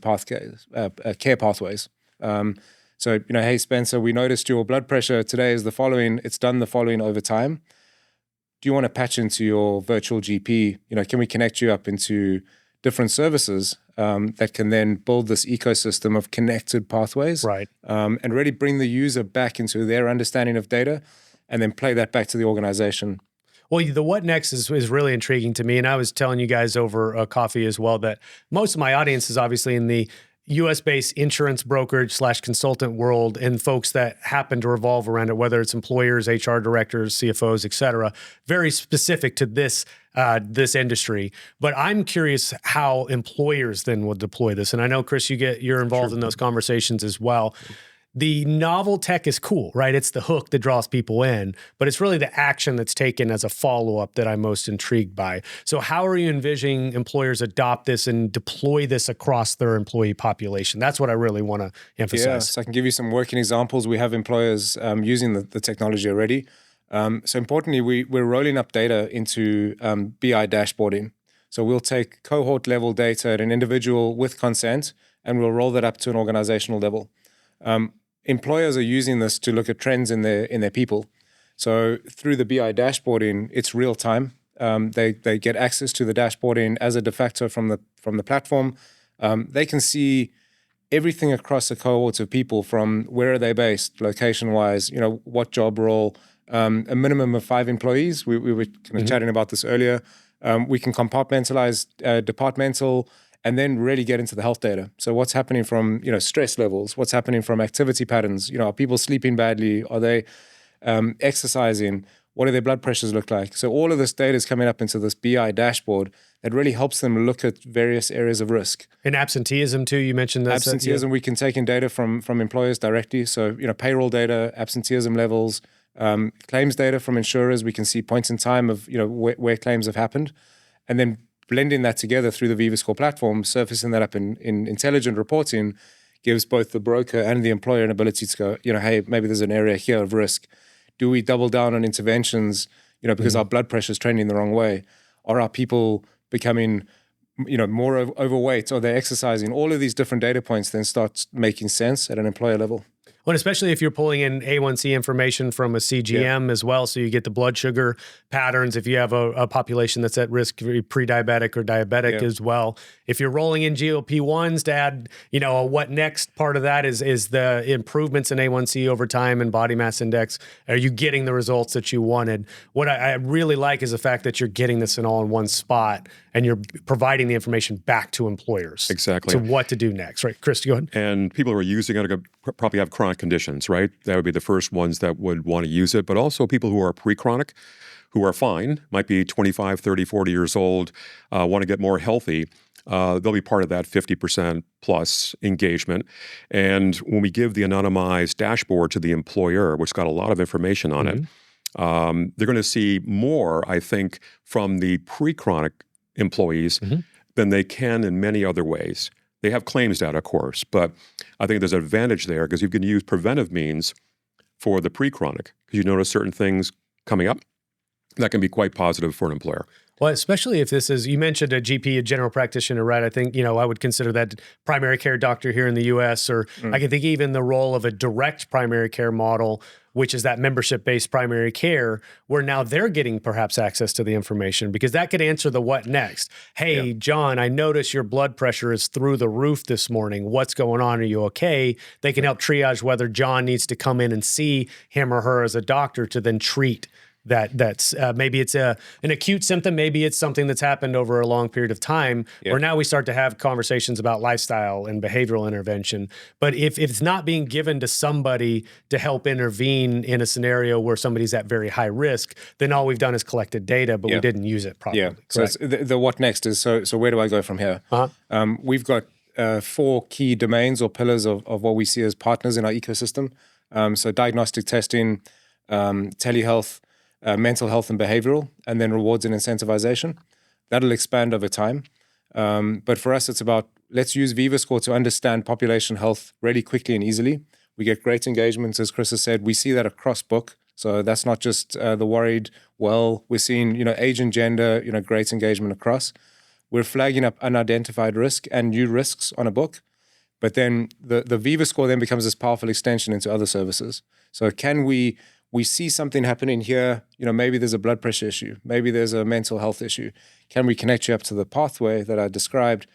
care pathways. So, hey, Spencer, we noticed your blood pressure today is the following. It's done the following over time. Do you want to patch into your virtual GP? Can we connect you up into different services that can then build this ecosystem of connected pathways, right? And really bring the user back into their understanding of data and then play that back to the organization. Well, the what next is really intriguing to me. And I was telling you guys over a coffee as well that most of my audience is obviously in the US-based insurance brokerage / consultant world and folks that happen to revolve around it, whether it's employers, HR directors, CFOs, et cetera, very specific to this industry. But I'm curious how employers then will deploy this. And I know, Chris, you're involved in those conversations as well. The novel tech is cool, right? It's the hook that draws people in, but it's really the action that's taken as a follow-up that I'm most intrigued by. So how are you envisioning employers adopt this and deploy this across their employee population? That's what I really want to emphasize. Yeah, so I can give you some working examples. We have employers using the technology already. So importantly, we're rolling up data into BI dashboarding. So we'll take cohort level data at an individual with consent, and we'll roll that up to an organizational level. Employers are using this to look at trends in their people. So through the BI dashboarding, it's real time. They get access to the dashboarding as a de facto from the platform. They can see everything across the cohorts of people, from where are they based, location-wise, what job role, a minimum of 5 employees. We were kind of chatting about this earlier. We can compartmentalize departmental, and then really get into the health data. So what's happening from stress levels? What's happening from activity patterns? Are people sleeping badly? Are they exercising? What do their blood pressures look like? So all of this data is coming up into this BI dashboard that really helps them look at various areas of risk. And absenteeism too, you mentioned that. Absenteeism, we can take in data from employers directly. So payroll data, absenteeism levels, claims data from insurers. We can see points in time of where claims have happened, and then blending that together through the VivaScore platform, surfacing that up in intelligent reporting, gives both the broker and the employer an ability to go, hey, maybe there's an area here of risk. Do we double down on interventions, because our blood pressure is trending the wrong way? Are our people becoming, more overweight? Are they exercising? All of these different data points then start making sense at an employer level. Well, especially if you're pulling in A1C information from a CGM as well, so you get the blood sugar patterns. If you have a population that's at risk, pre-diabetic or diabetic as well. If you're rolling in GLP-1s to add, what next part of that is the improvements in A1C over time and body mass index. Are you getting the results that you wanted? What I really like is the fact that you're getting this all in one spot, and you're providing the information back to employers. Exactly. So what to do next, right? Chris, go ahead. And people who are using it probably have chronic conditions, right? That would be the first ones that would want to use it, but also people who are pre-chronic, who are fine, might be 25, 30, 40 years old, want to get more healthy. They'll be part of that 50% plus engagement. And when we give the anonymized dashboard to the employer, which got a lot of information on it, they're going to see more, I think, from the pre-chronic employees than they can in many other ways. They have claims data, of course, but I think there's an advantage there because you can use preventive means for the pre-chronic because you notice certain things coming up that can be quite positive for an employer. Well, especially if this is, you mentioned a GP, a general practitioner, right? I think, I would consider that primary care doctor here in the U.S., or I can think even the role of a direct primary care model, which is that membership-based primary care, where now they're getting perhaps access to the information, because that could answer the what next. Hey, John, I notice your blood pressure is through the roof this morning. What's going on? Are you okay? They can help triage whether John needs to come in and see him or her as a doctor to then treat that's maybe it's an acute symptom, maybe it's something that's happened over a long period of time, where now we start to have conversations about lifestyle and behavioral intervention. But if it's not being given to somebody to help intervene in a scenario where somebody's at very high risk, then all we've done is collected data, but we didn't use it properly. Yeah. So it's the what next is, so where do I go from here? We've got 4 key domains or pillars of what we see as partners in our ecosystem. So diagnostic testing, telehealth, mental health and behavioral, and then rewards and incentivization. That'll expand over time. But for us, it's about, let's use VivaScore to understand population health really quickly and easily. We get great engagements, as Chris has said. We see that across book. So that's not just the worried, well, we're seeing, age and gender, great engagement across. We're flagging up unidentified risk and new risks on a book. But then the VivaScore then becomes this powerful extension into other services. So can we see something happening here, maybe there's a blood pressure issue, maybe there's a mental health issue. Can we connect you up to the pathway that I described,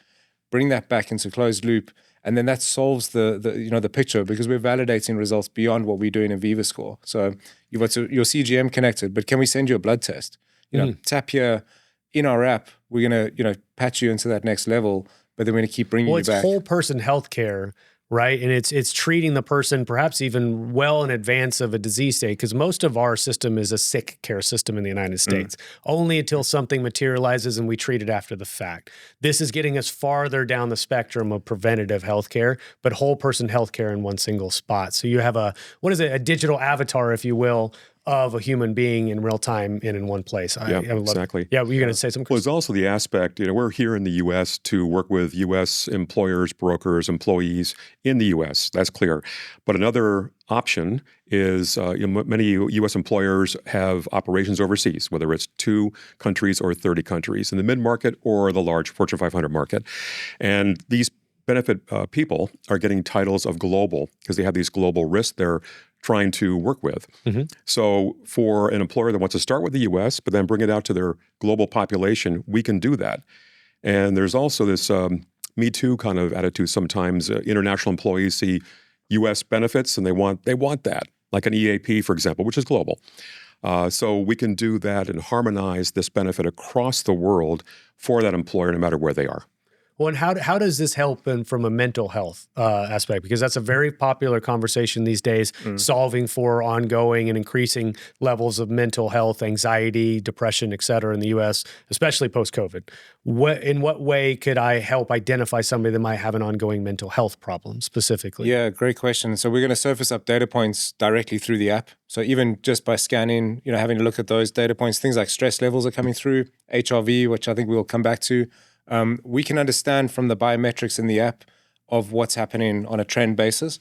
bring that back into closed loop, and then that solves the picture, because we're validating results beyond what we're doing in VivaScore. So you've got your CGM connected, but can we send you a blood test? Tap here in our app, we're going to patch you into that next level, but then we're going to keep bringing Well, you it's back. whole person healthcare, right? And it's treating the person perhaps even well in advance of a disease state, because most of our system is a sick care system in the United States, only until something materializes and we treat it after the fact. This is getting us farther down the spectrum of preventative healthcare, but whole person healthcare in one single spot. So you have a digital avatar, if you will, of a human being in real time and in one place. Exactly. Yeah, were you going to say something, Well, Chris? there's also the aspect, we're here in the U.S. to work with U.S. employers, brokers, employees in the U.S. That's clear. But another option is many U.S. employers have operations overseas, whether it's 2 countries or 30 countries, in the mid-market or the large Fortune 500 market. And these benefit people are getting titles of global because they have these global risks they're trying to work with. So for an employer that wants to start with the U.S. but then bring it out to their global population, we can do that. And there's also this Me Too kind of attitude sometimes. International employees see U.S. benefits and they want that, like an EAP, for example, which is global. So we can do that and harmonize this benefit across the world for that employer, no matter where they are. Well, and how does this help from a mental health aspect? Because that's a very popular conversation these days, solving for ongoing and increasing levels of mental health, anxiety, depression, et cetera, in the U.S., especially post-COVID. In what way could I help identify somebody that might have an ongoing mental health problem specifically? Yeah, great question. So we're going to surface up data points directly through the app. So even just by scanning, having a look at those data points, things like stress levels are coming through, HRV, which I think we'll come back to. We can understand from the biometrics in the app of what's happening on a trend basis.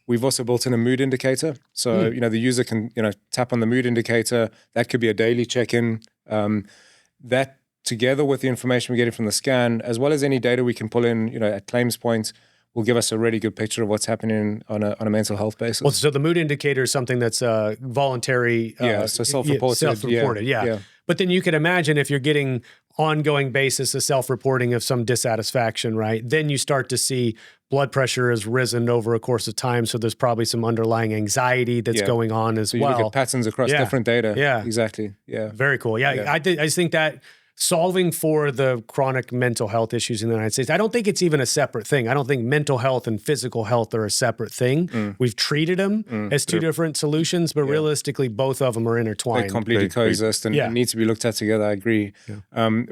We've also built in a mood indicator. So, the user can, tap on the mood indicator. That could be a daily check-in. That together with the information we're getting from the scan, as well as any data we can pull in, at claims points, will give us a really good picture of what's happening on a mental health basis. Well, so the mood indicator is something that's voluntary. So self-reported. Self-reported, yeah. But then you could imagine if you're getting ongoing basis of self-reporting of some dissatisfaction, right? Then you start to see blood pressure has risen over a course of time. So there's probably some underlying anxiety that's going on as so well. You look at patterns across different data. Yeah. Exactly. Yeah. Very cool. Yeah. I just think that solving for the chronic mental health issues in the United States, I don't think it's even a separate thing. I don't think mental health and physical health are a separate thing. We've treated them as two different solutions, but realistically, both of them are intertwined. They completely coexist and need to be looked at together. I agree. Yeah.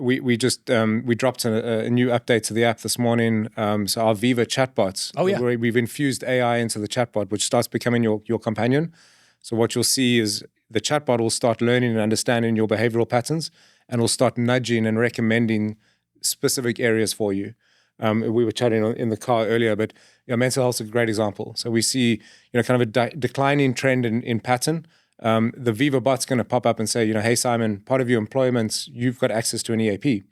We dropped a new update to the app this morning. So our Viva chatbots, we've infused AI into the chatbot, which starts becoming your companion. So what you'll see is the chatbot will start learning and understanding your behavioral patterns, and will start nudging and recommending specific areas for you. We were chatting in the car earlier, but mental health is a great example. So we see kind of a declining trend in pattern. The Viva bot's going to pop up and say, hey, Simon, part of your employment, you've got access to an EAP.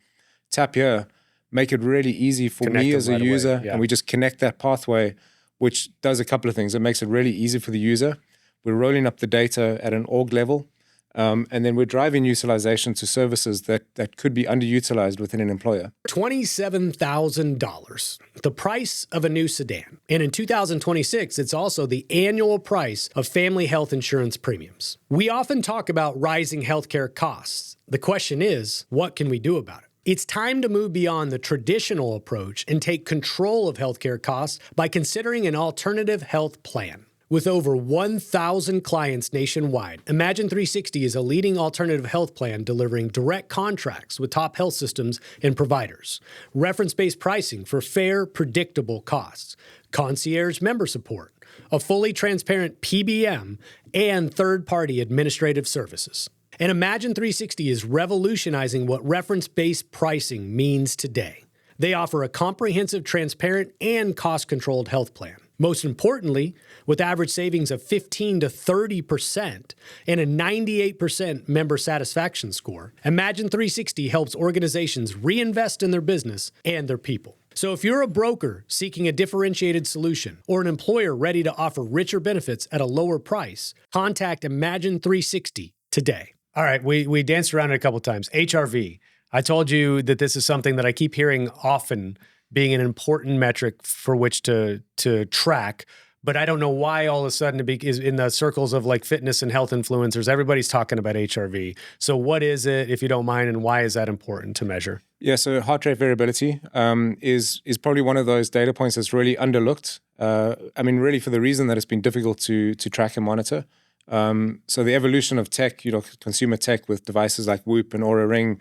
Tap here, make it really easy for me as a user, and we just connect that pathway, which does a couple of things. It makes it really easy for the user. We're rolling up the data at an org level. And then we're driving utilization to services that could be underutilized within an employer. $27,000, the price of a new sedan. And in 2026, it's also the annual price of family health insurance premiums. We often talk about rising healthcare costs. The question is, what can we do about it? It's time to move beyond the traditional approach and take control of healthcare costs by considering an alternative health plan. With over 1,000 clients nationwide, Imagine 360 is a leading alternative health plan delivering direct contracts with top health systems and providers, reference-based pricing for fair, predictable costs, concierge member support, a fully transparent PBM, and third-party administrative services. And Imagine 360 is revolutionizing what reference-based pricing means today. They offer a comprehensive, transparent, and cost-controlled health plan. Most importantly, with average savings of 15 to 30% and a 98% member satisfaction score, Imagine 360 helps organizations reinvest in their business and their people. So if you're a broker seeking a differentiated solution or an employer ready to offer richer benefits at a lower price, contact Imagine 360 today. All right, we danced around it a couple of times. HRV. I told you that this is something that I keep hearing often being an important metric for which to track but I don't know why all of a sudden is in the circles of like fitness and health influencers, everybody's talking about HRV. So what is it, if you don't mind, and why is that important to measure? Yeah, so heart rate variability is probably one of those data points that's really underlooked. I mean, really for the reason that it's been difficult to track and monitor. So the evolution of tech, consumer tech with devices like Whoop and Oura Ring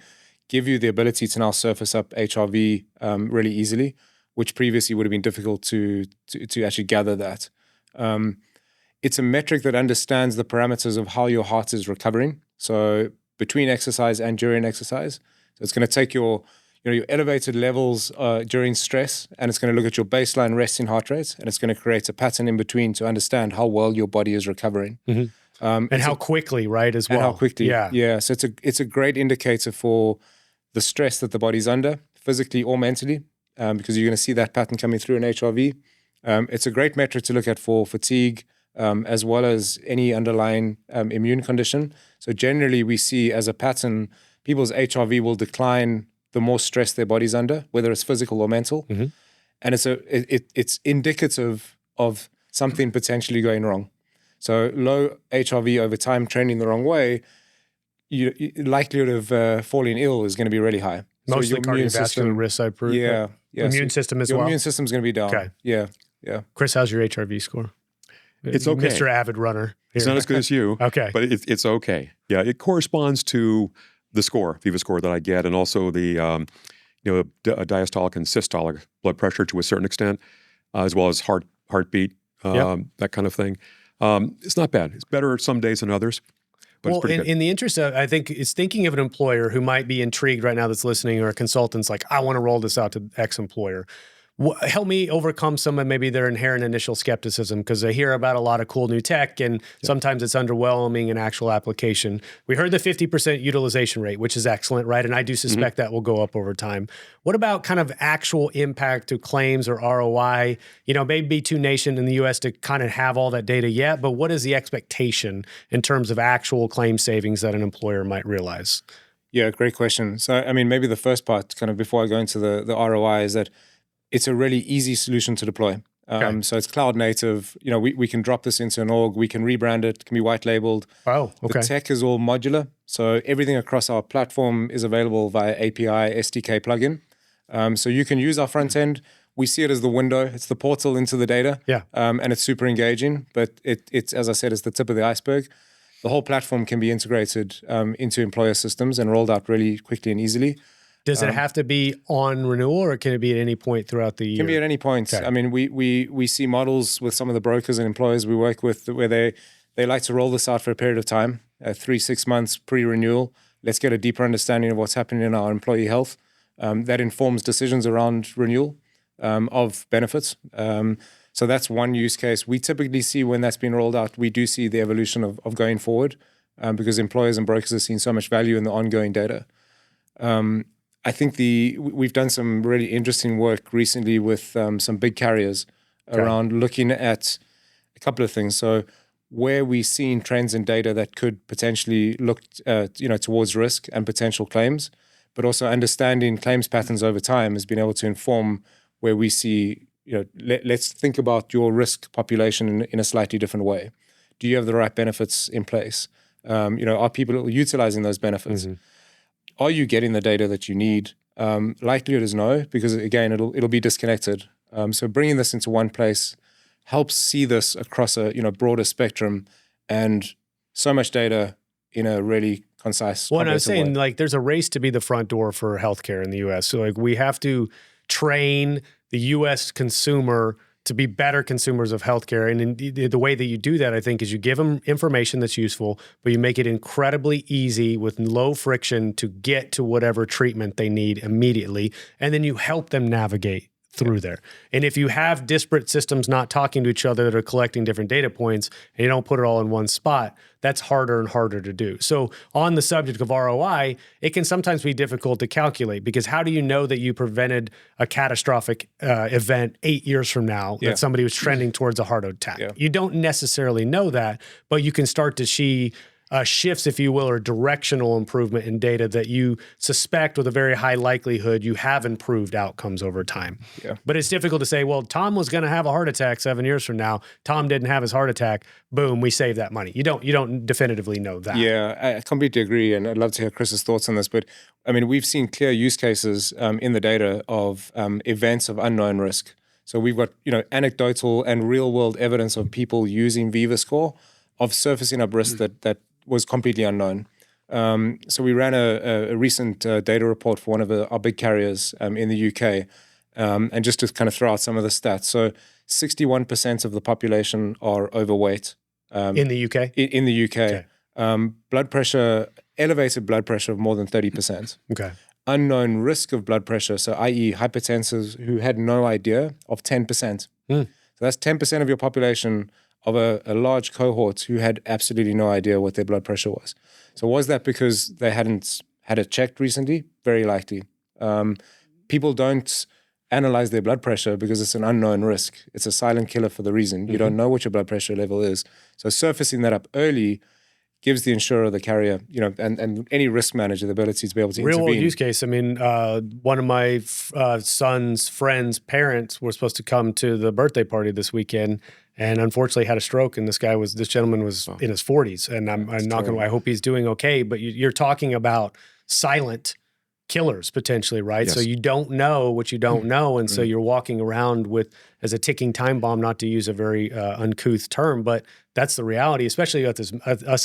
give you the ability to now surface up HRV really easily, which previously would have been difficult to actually gather that. It's a metric that understands the parameters of how your heart is recovering. So between exercise and during exercise. So it's going to take your elevated levels during stress, and it's going to look at your baseline resting heart rate, and it's going to create a pattern in between to understand how well your body is recovering. And how quickly, right, as well. And how quickly, yeah. So it's a great indicator for the stress that the body's under, physically or mentally, because you're going to see that pattern coming through in HRV. It's a great metric to look at for fatigue, as well as any underlying immune condition. So generally we see as a pattern, people's HRV will decline the more stress their body's under, whether it's physical or mental. And it's indicative of something potentially going wrong. So low HRV over time trending the wrong way, likelihood of falling ill is going to be really high. Mostly so cardiovascular risk, I prove. Yeah. Immune system as well? Your immune system's going to be down. Okay. Yeah. Chris, how's your HRV score? It's okay. Mr. Avid Runner. Here. It's not as good as you. Okay. But it's okay. Yeah, it corresponds to the score, VivaScore that I get, and also the diastolic and systolic blood pressure to a certain extent, as well as heartbeat, that kind of thing. It's not bad. It's better some days than others. But well, in the interest of, I think, is thinking of an employer who might be intrigued right now that's listening, or a consultant's like, I want to roll this out to X employer. Help me overcome some of maybe their inherent initial skepticism, because I hear about a lot of cool new tech and sometimes it's underwhelming in actual application. We heard the 50% utilization rate, which is excellent, right? And I do suspect that will go up over time. What about kind of actual impact to claims or ROI? Maybe too nascent in the US to kind of have all that data yet, but what is the expectation in terms of actual claim savings that an employer might realize? Yeah, great question. So, I mean, maybe the first part, kind of before I go into the ROI, is that it's a really easy solution to deploy. So it's cloud native. We can drop this into an org. We can rebrand it. It can be white labeled. Oh, okay. The tech is all modular. So everything across our platform is available via API, SDK plugin. So you can use our front end. We see it as the window. It's the portal into the data. Yeah. And it's super engaging. But it's, as I said, it's the tip of the iceberg. The whole platform can be integrated into employer systems and rolled out really quickly and easily. Does it have to be on renewal, or can it be at any point throughout the year? It can be at any point. Okay. I mean, we see models with some of the brokers and employers we work with where they like to roll this out for a period of time, 3-6 months pre-renewal. Let's get a deeper understanding of what's happening in our employee health. That informs decisions around renewal of benefits. So that's one use case. We typically see when that's been rolled out, we do see the evolution of going forward because employers and brokers have seen so much value in the ongoing data. I think we've done some really interesting work recently with some big carriers around looking at a couple of things. So where we've seen trends in data that could potentially look towards risk and potential claims, but also understanding claims patterns over time has been able to inform where we see, let's think about your risk population in a slightly different way. Do you have the right benefits in place? Are people utilizing those benefits? Are you getting the data that you need? Likelihood is no, because again, it'll be disconnected. So bringing this into one place helps see this across a broader spectrum, and so much data in a really concise. Well, and I was saying, there's a race to be the front door for healthcare in the U.S. So we have to train the U.S. consumer to be better consumers of healthcare. And the way that you do that, I think, is you give them information that's useful, but you make it incredibly easy with low friction to get to whatever treatment they need immediately. And then you help them navigate through there. And if you have disparate systems not talking to each other that are collecting different data points, and you don't put it all in one spot, that's harder and harder to do. So on the subject of ROI, it can sometimes be difficult to calculate, because how do you know that you prevented a catastrophic event 8 years from now that somebody was trending towards a heart attack? You don't necessarily know that, but you can start to see shifts, if you will, or directional improvement in data that you suspect with a very high likelihood you have improved outcomes over time. Yeah. But it's difficult to say, well, Tom was going to have a heart attack 7 years from now. Tom didn't have his heart attack. Boom, we saved that money. You don't definitively know that. Yeah, I completely agree, and I'd love to hear Chris's thoughts on this. But I mean, we've seen clear use cases in the data of events of unknown risk. So we've got anecdotal and real world evidence of people using VivaScore of surfacing up risk that was completely unknown. So we ran a recent data report for one of our big carriers in the UK, and just to kind of throw out some of the stats. So 61% of the population are overweight. In the UK? In the UK. Okay. Blood pressure, elevated blood pressure of more than 30%. Okay. Unknown risk of blood pressure, so i.e. hypertensives who had no idea, of 10%. So that's 10% of your population of a large cohort who had absolutely no idea what their blood pressure was. So was that because they hadn't had it checked recently? Very likely. People don't analyze their blood pressure because it's an unknown risk. It's a silent killer for the reason. You don't know what your blood pressure level is. So surfacing that up early gives the insurer, the carrier, and any risk manager the ability to be able to Real intervene. world use case. I mean, one of my son's friends' parents were supposed to come to the birthday party this weekend, and unfortunately had a stroke. And this gentleman was in his 40s, and I'm not going to. I hope he's doing okay. But you're talking about silent killers potentially, right? Yes. So you don't know what you don't know, and so you're walking around with as a ticking time bomb. Not to use a very uncouth term, but that's the reality, especially us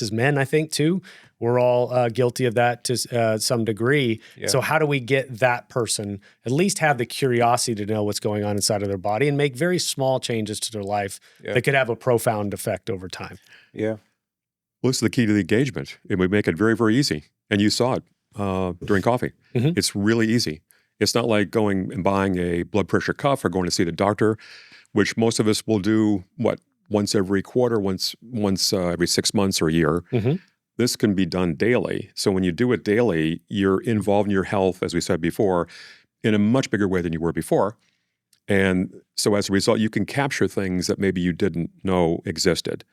as men, I think, too. We're all guilty of that to some degree. Yeah. So how do we get that person at least have the curiosity to know what's going on inside of their body and make very small changes to their life that could have a profound effect over time? Yeah. Well, this is the key to the engagement. It would make it very, very easy. And you saw it during coffee. It's really easy. It's not like going and buying a blood pressure cuff or going to see the doctor, which most of us will do, once every quarter, once every 6 months or a year. This can be done daily. So when you do it daily, you're involved in your health, as we said before, in a much bigger way than you were before. And so as a result, you can capture things that maybe you didn't know existed.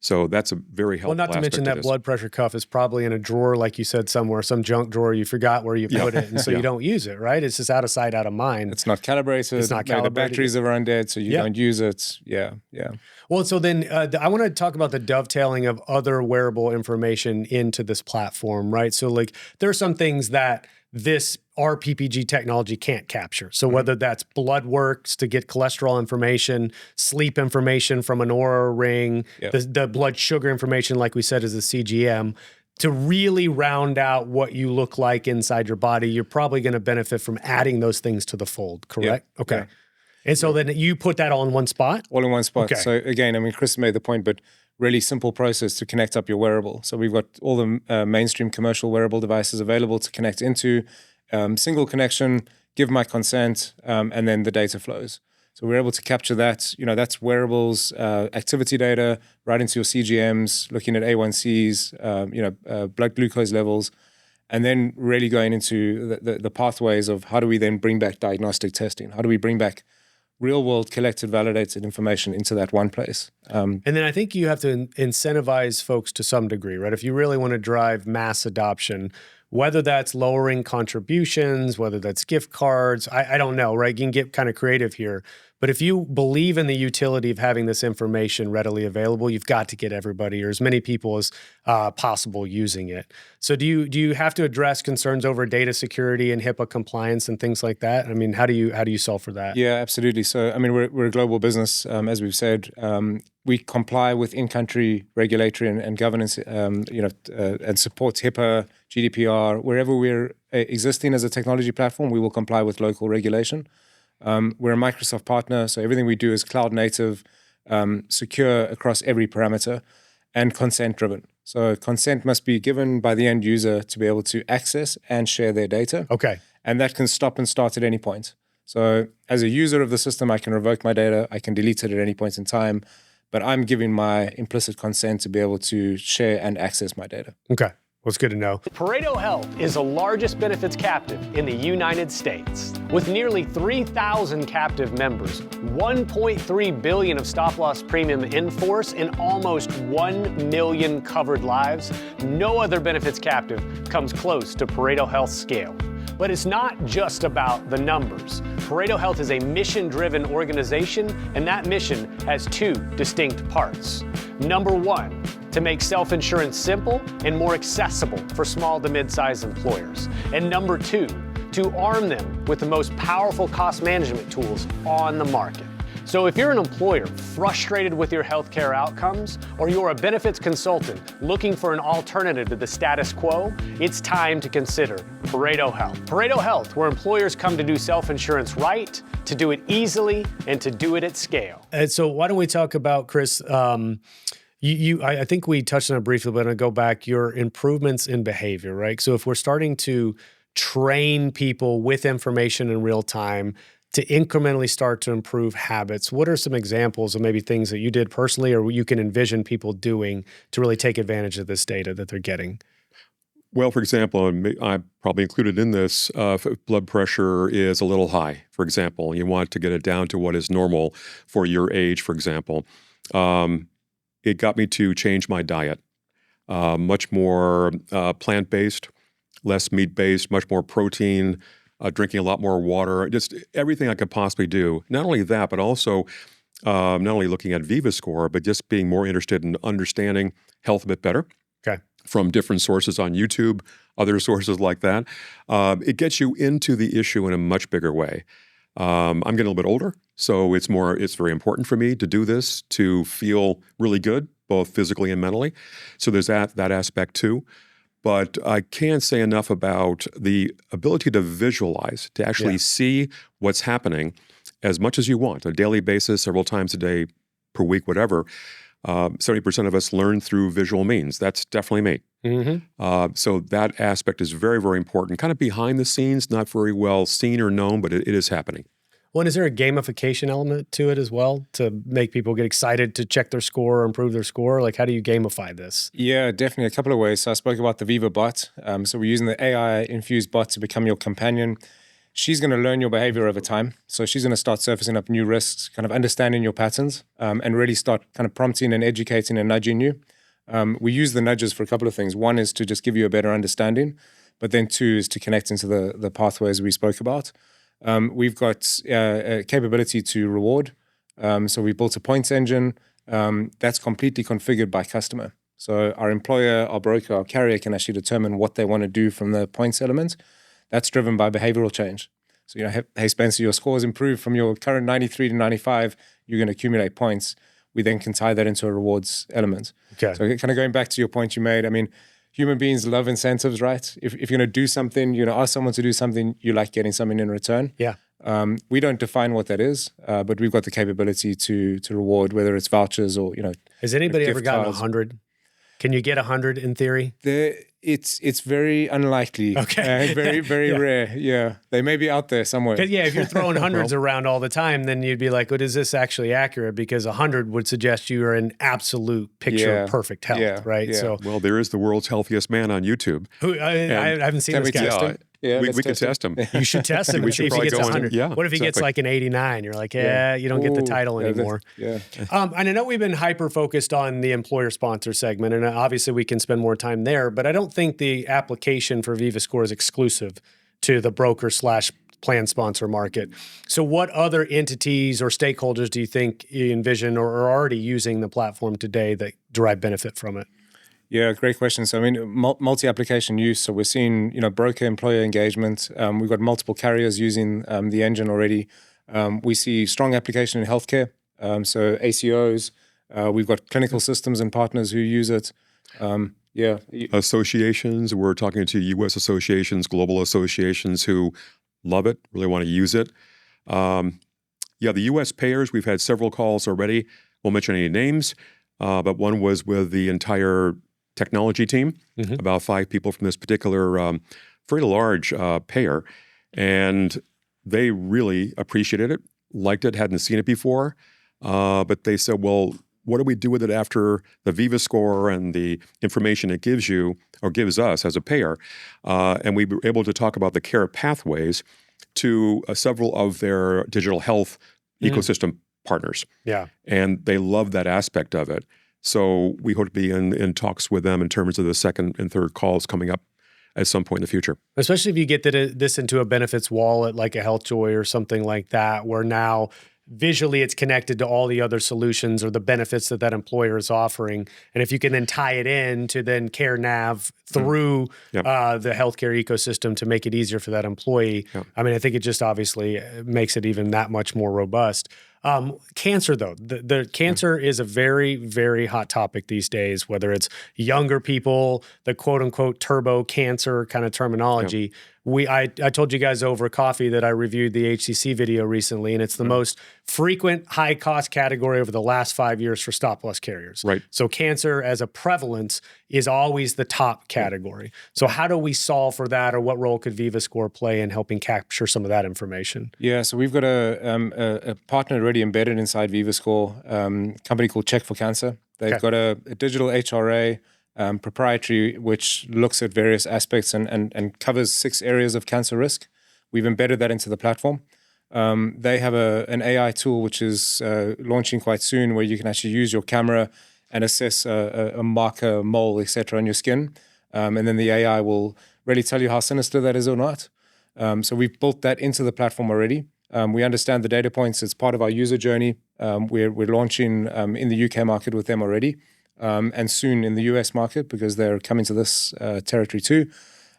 So that's a very helpful Well, not to mention aspect of that this. blood pressure cuff is probably in a drawer, like you said, somewhere, some junk drawer. You forgot where you put it, and so you don't use it, right? It's just out of sight, out of mind. It's not calibrated. It's not The calibrated. batteries are run dead, so you don't use it. Yeah. Well, so then I want to talk about the dovetailing of other wearable information into this platform, right? So like there are some things that this rPPG technology can't capture. So whether that's blood works to get cholesterol information, sleep information from an Oura ring, the blood sugar information, like we said, is a CGM, to really round out what you look like inside your body, you're probably going to benefit from adding those things to the fold, correct? Yeah. Okay. Yeah. And so then you put that all in one spot? All in one spot. Okay. So again, I mean, Chris made the point, but really simple process to connect up your wearable. So we've got all the mainstream commercial wearable devices available to connect into, single connection, give my consent, and then the data flows. So we're able to capture that, that's wearables, activity data, right into your CGMs, looking at A1Cs, blood glucose levels, and then really going into the pathways of how do we then bring back diagnostic testing? How do we bring back real-world collected, validated information into that one place? And then I think you have to incentivize folks to some degree, right? If you really want to drive mass adoption, whether that's lowering contributions, whether that's gift cards, I don't know, right? You can get kind of creative here. But if you believe in the utility of having this information readily available, you've got to get everybody or as many people as possible using it. So do you have to address concerns over data security and HIPAA compliance and things like that? I mean, how do you solve for that? Yeah, absolutely. So, I mean, we're a global business, as we've said. We comply with in-country regulatory and governance, and support HIPAA, GDPR. Wherever we're existing as a technology platform, we will comply with local regulation. We're a Microsoft partner, so everything we do is cloud native, secure across every parameter, and consent driven. So consent must be given by the end user to be able to access and share their data. Okay. And that can stop and start at any point. So as a user of the system, I can revoke my data, I can delete it at any point in time, but I'm giving my implicit consent to be able to share and access my data. Okay. Well, it's good to know. Pareto Health is the largest benefits captive in the United States. With nearly 3,000 captive members, $1.3 billion of stop-loss premium in force, and almost 1 million covered lives, no other benefits captive comes close to Pareto Health's scale. But it's not just about the numbers. Pareto Health is a mission-driven organization, and that mission has two distinct parts. Number one, to make self-insurance simple and more accessible for small to mid-sized employers. And number two, to arm them with the most powerful cost management tools on the market. So if you're an employer frustrated with your healthcare outcomes, or you're a benefits consultant looking for an alternative to the status quo, it's time to consider Pareto Health. Pareto Health, where employers come to do self-insurance right, to do it easily, and to do it at scale. And so why don't we talk about, Chris, I think we touched on it briefly, but I'm going to go back, your improvements in behavior, right? So if we're starting to train people with information in real time to incrementally start to improve habits, what are some examples of maybe things that you did personally or you can envision people doing to really take advantage of this data that they're getting? Well, for example, I probably included in this, if blood pressure is a little high, for example, you want to get it down to what is normal for your age, for example. It got me to change my diet, much more plant-based, less meat-based, much more protein, drinking a lot more water, just everything I could possibly do. Not only that, but also not only looking at VivaScore, but just being more interested in understanding health a bit better. Okay. From different sources on YouTube, other sources like that. It gets you into the issue in a much bigger way. I'm getting a little bit older, so it's very important for me to do this, to feel really good, both physically and mentally. So there's that aspect too. But I can't say enough about the ability to visualize, to actually see what's happening as much as you want, on a daily basis, several times a day, per week, whatever. 70% of us learn through visual means. That's definitely me. Mm-hmm. So that aspect is very, very important. Kind of behind the scenes, not very well seen or known, but it is happening. Well, and is there a gamification element to it as well to make people get excited to check their score or improve their score? Like, how do you gamify this? Yeah, definitely a couple of ways. So I spoke about the Viva bot. So we're using the AI-infused bot to become your companion. She's going to learn your behavior over time. So she's going to start surfacing up new risks, kind of understanding your patterns, and really start kind of prompting and educating and nudging you. We use the nudges for a couple of things. One is to just give you a better understanding, but then two is to connect into the pathways we spoke about. We've got a capability to reward. So we built a points engine that's completely configured by customer. So our employer, our broker, our carrier can actually determine what they want to do from the points element. That's driven by behavioral change. So, hey, Spencer, your scores improved from your current 93 to 95. You're going to accumulate points. We then can tie that into a rewards element. Okay. So kind of going back to your point you made, I mean, human beings love incentives, right? If you're going to do something, ask someone to do something, you like getting something in return. Yeah. We don't define what that is, but we've got the capability to reward, whether it's vouchers or, Has anybody ever gotten cards. 100? Can you get 100 in theory? It's very unlikely. Okay. Very, very rare. Yeah. They may be out there somewhere. If you're throwing hundreds around all the time, then you'd be like, well, is this actually accurate? Because 100 would suggest you are in absolute picture of perfect health, right? Yeah. So, Well, there is the world's healthiest man on YouTube. I haven't seen this guy. Yeah, we can test him. You should test him We and see should if he probably gets go in- 100. yeah, What if he gets exactly. like an 89? You're like, you don't get the title anymore. Yeah. And I know we've been hyper-focused on the employer sponsor segment, and obviously we can spend more time there, but I don't think the application for VivaScore is exclusive to the broker/plan sponsor market. So what other entities or stakeholders do you think you envision or are already using the platform today that derive benefit from it? Yeah, great question. So, I mean, multi-application use. So we're seeing, broker-employer engagement. We've got multiple carriers using the engine already. We see strong application in healthcare. So ACOs, we've got clinical systems and partners who use it. Associations, we're talking to U.S. associations, global associations who love it, really want to use it. The U.S. payers, we've had several calls already. Won't mention any names, but one was with the entire technology team, about 5 people from this particular very large payer. And they really appreciated it, liked it, hadn't seen it before. But they said, well, what do we do with it after the VivaScore and the information it gives you or gives us as a payer? And we were able to talk about the care pathways to several of their digital health ecosystem partners. Yeah. And they love that aspect of it. So we hope to be in talks with them in terms of the second and third calls coming up at some point in the future. Especially if you get this into a benefits wallet like a HealthJoy or something like that, where now visually it's connected to all the other solutions or the benefits that employer is offering. And if you can then tie it in to then CareNav through the healthcare ecosystem to make it easier for that employee, I mean, I think it just obviously makes it even that much more robust. Cancer, though, the cancer is a very, very hot topic these days, whether it's younger people, the quote unquote turbo cancer kind of terminology. I told you guys over coffee that I reviewed the HCC video recently, and it's the most frequent high cost category over the last 5 years for stop loss carriers. Right. So cancer as a prevalence is always the top category. So how do we solve for that, or what role could VivaScore play in helping capture some of that information? Yeah, so we've got a partner already embedded inside VivaScore, company called Check for Cancer. They've got a digital HRA, proprietary, which looks at various aspects and covers 6 areas of cancer risk. We've embedded that into the platform. They have an AI tool which is launching quite soon, where you can actually use your camera and assess a marker, mole, etc. on your skin. And then the AI will really tell you how sinister that is or not. So we've built that into the platform already. We understand the data points. It's part of our user journey. We're launching in the UK market with them already. And soon in the US market, because they're coming to this territory too.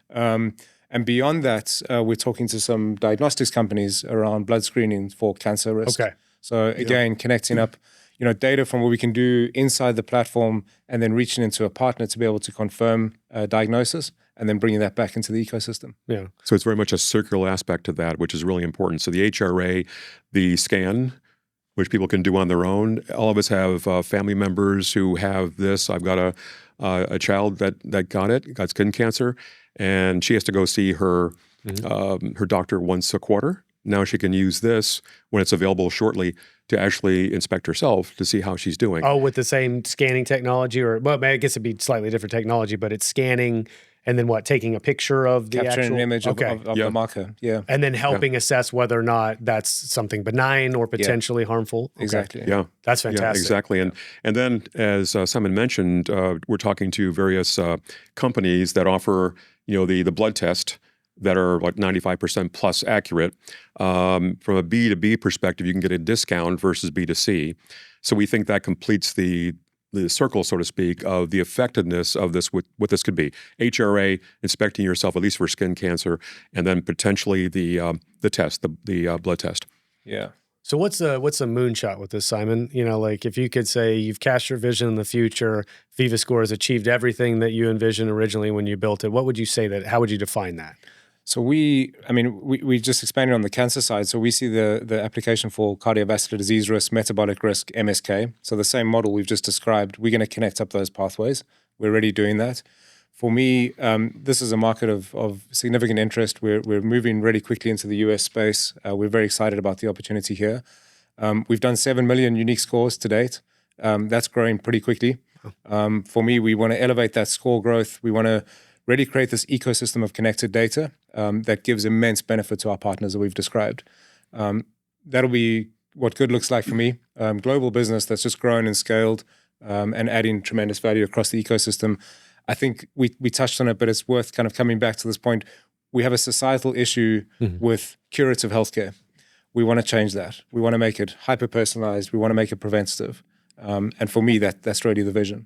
And beyond that, we're talking to some diagnostics companies around blood screening for cancer risk. Okay. So again, connecting up, data from what we can do inside the platform, and then reaching into a partner to be able to confirm diagnosis, and then bringing that back into the ecosystem. Yeah. So it's very much a circular aspect to that, which is really important. So the HRA, the scan, which people can do on their own. All of us have family members who have this. I've got a child that got skin cancer, and she has to go see her her doctor once a quarter. Now she can use this when it's available shortly to actually inspect herself to see how she's doing. Oh, with the same scanning technology, or well, I guess it'd be slightly different technology, but it's scanning and then taking a picture of the capturing actual an image of the marker, and then helping assess whether or not that's something benign or potentially harmful. Okay. Exactly. Yeah, that's fantastic. Yeah, exactly. And then, as Simon mentioned, we're talking to various companies that offer the blood test that are like 95% plus accurate. From a B2B perspective, you can get a discount versus B2C. So we think that completes the circle, so to speak, of the effectiveness of this, what this could be. HRA, inspecting yourself, at least for skin cancer, and then potentially the test, the blood test. Yeah. So what's the moonshot with this, Simon? Like if you could say you've cast your vision in the future, VivaScore has achieved everything that you envisioned originally when you built it, what would you say how would you define that? So we just expanded on the cancer side. So we see the application for cardiovascular disease risk, metabolic risk, MSK. So the same model we've just described, we're going to connect up those pathways. We're already doing that. For me, this is a market of significant interest. We're moving really quickly into the US space. We're very excited about the opportunity here. We've done 7 million unique scores to date. That's growing pretty quickly. For me, we want to elevate that score growth. We want to really create this ecosystem of connected data that gives immense benefit to our partners that we've described. That'll be what good looks like for me. Global business that's just grown and scaled and adding tremendous value across the ecosystem. I think we touched on it, but it's worth kind of coming back to this point. We have a societal issue with curative healthcare. We want to change that. We want to make it hyper-personalized. We want to make it preventative. And for me, that's really the vision.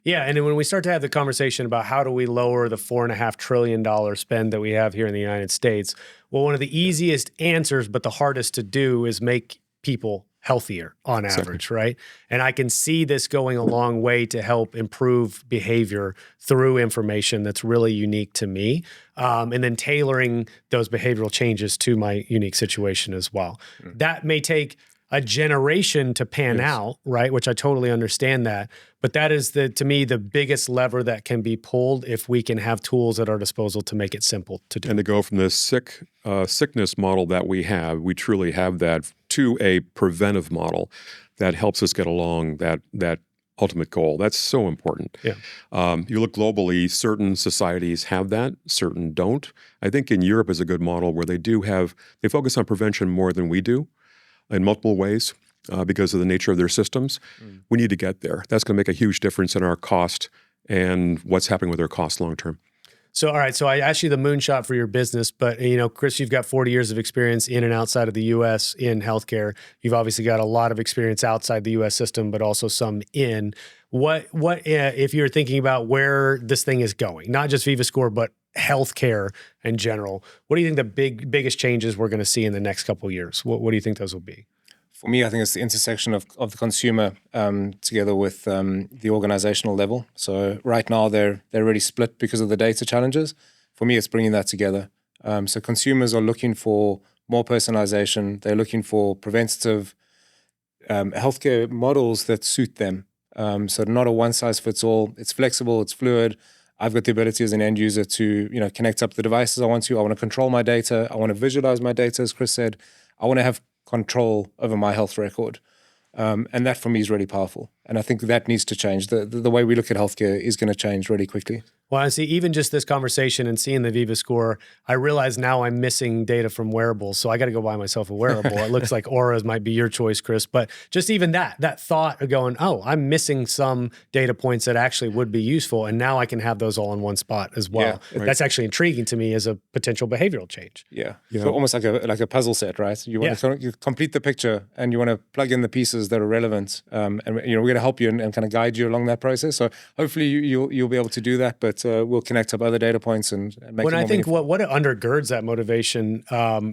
Yeah, and then when we start to have the conversation about how do we lower the $4.5 trillion spend that we have here in the United States, well, one of the easiest answers, but the hardest to do, is make people healthier on average, right? And I can see this going a long way to help improve behavior through information that's really unique to me, and then tailoring those behavioral changes to my unique situation as well. That may take a generation to pan out, right? Which I totally understand that. But that is, to me, the biggest lever that can be pulled if we can have tools at our disposal to make it simple to do. And to go from the sickness model that we truly have that, to a preventive model. that helps us get along that ultimate goal. That's so important. Yeah. You look globally, certain societies have that, certain don't. I think in Europe is a good model where they focus on prevention more than we do in multiple ways because of the nature of their systems. We need to get there. That's going to make a huge difference in our cost and what's happening with our cost long term. So, all right. So I asked you the moonshot for your business, but Chris, you've got 40 years of experience in and outside of the U.S. in healthcare. You've obviously got a lot of experience outside the U.S. system, but also some in. What if you're thinking about where this thing is going, not just VivaScore, but healthcare in general? What do you think the biggest changes we're going to see in the next couple of years? What do you think those will be? For me, I think it's the intersection of the consumer together with the organizational level. So right now they're already split because of the data challenges. For me, it's bringing that together. So consumers are looking for more personalization. They're looking for preventative healthcare models that suit them. So not a one size fits all. It's flexible. It's fluid. I've got the ability as an end user to connect up the devices I want to. I want to control my data. I want to visualize my data, as Chris said. I want to have control over my health record. And that for me is really powerful. And I think that needs to change. The way we look at healthcare is going to change really quickly. Well, I see even just this conversation and seeing the VivaScore, I realize now I'm missing data from wearables. So I got to go buy myself a wearable. It looks like Auras might be your choice, Chris. But just even that thought of going, oh, I'm missing some data points that actually would be useful. And now I can have those all in one spot as well. Yeah, right. That's actually intriguing to me as a potential behavioral change. Yeah. So almost like a puzzle set, right? You want to complete the picture and you want to plug in the pieces that are relevant. And we're going to help you and kind of guide you along that process. So hopefully you'll be able to do that. But we'll connect up other data points and make it more meaningful. What undergirds that motivation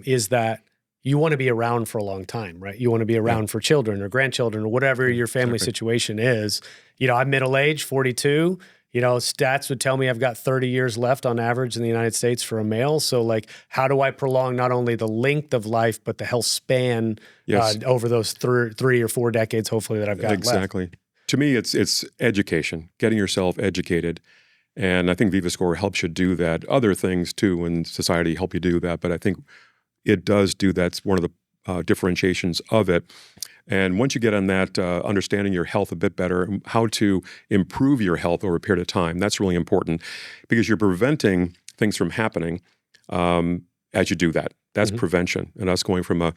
is that you want to be around for a long time, right? You want to be around for children or grandchildren or whatever your family situation is. I'm middle-aged, 42. Stats would tell me I've got 30 years left on average in the United States for a male. So how do I prolong not only the length of life, but the health span over those 3 or 4 decades, hopefully, that I've got left? Exactly. To me, it's education, getting yourself educated. And I think VivaScore helps you do that. Other things too in society help you do that, but I think it does do that. It's one of the differentiations of it. And once you get on that, understanding your health a bit better, how to improve your health over a period of time, that's really important because you're preventing things from happening as you do that. That's prevention. And us going from a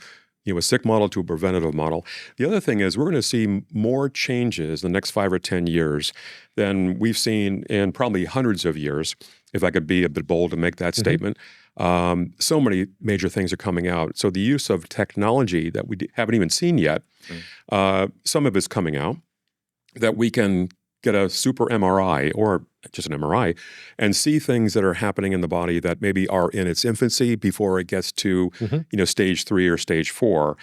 sick model to a preventative model. The other thing is we're going to see more changes in the next 5 or 10 years than we've seen in probably hundreds of years, if I could be a bit bold to make that statement. So many major things are coming out. So the use of technology that we haven't even seen yet, some of it's coming out, that we can get a super MRI or just an MRI and see things that are happening in the body that maybe are in its infancy before it gets to stage 3 or stage 4.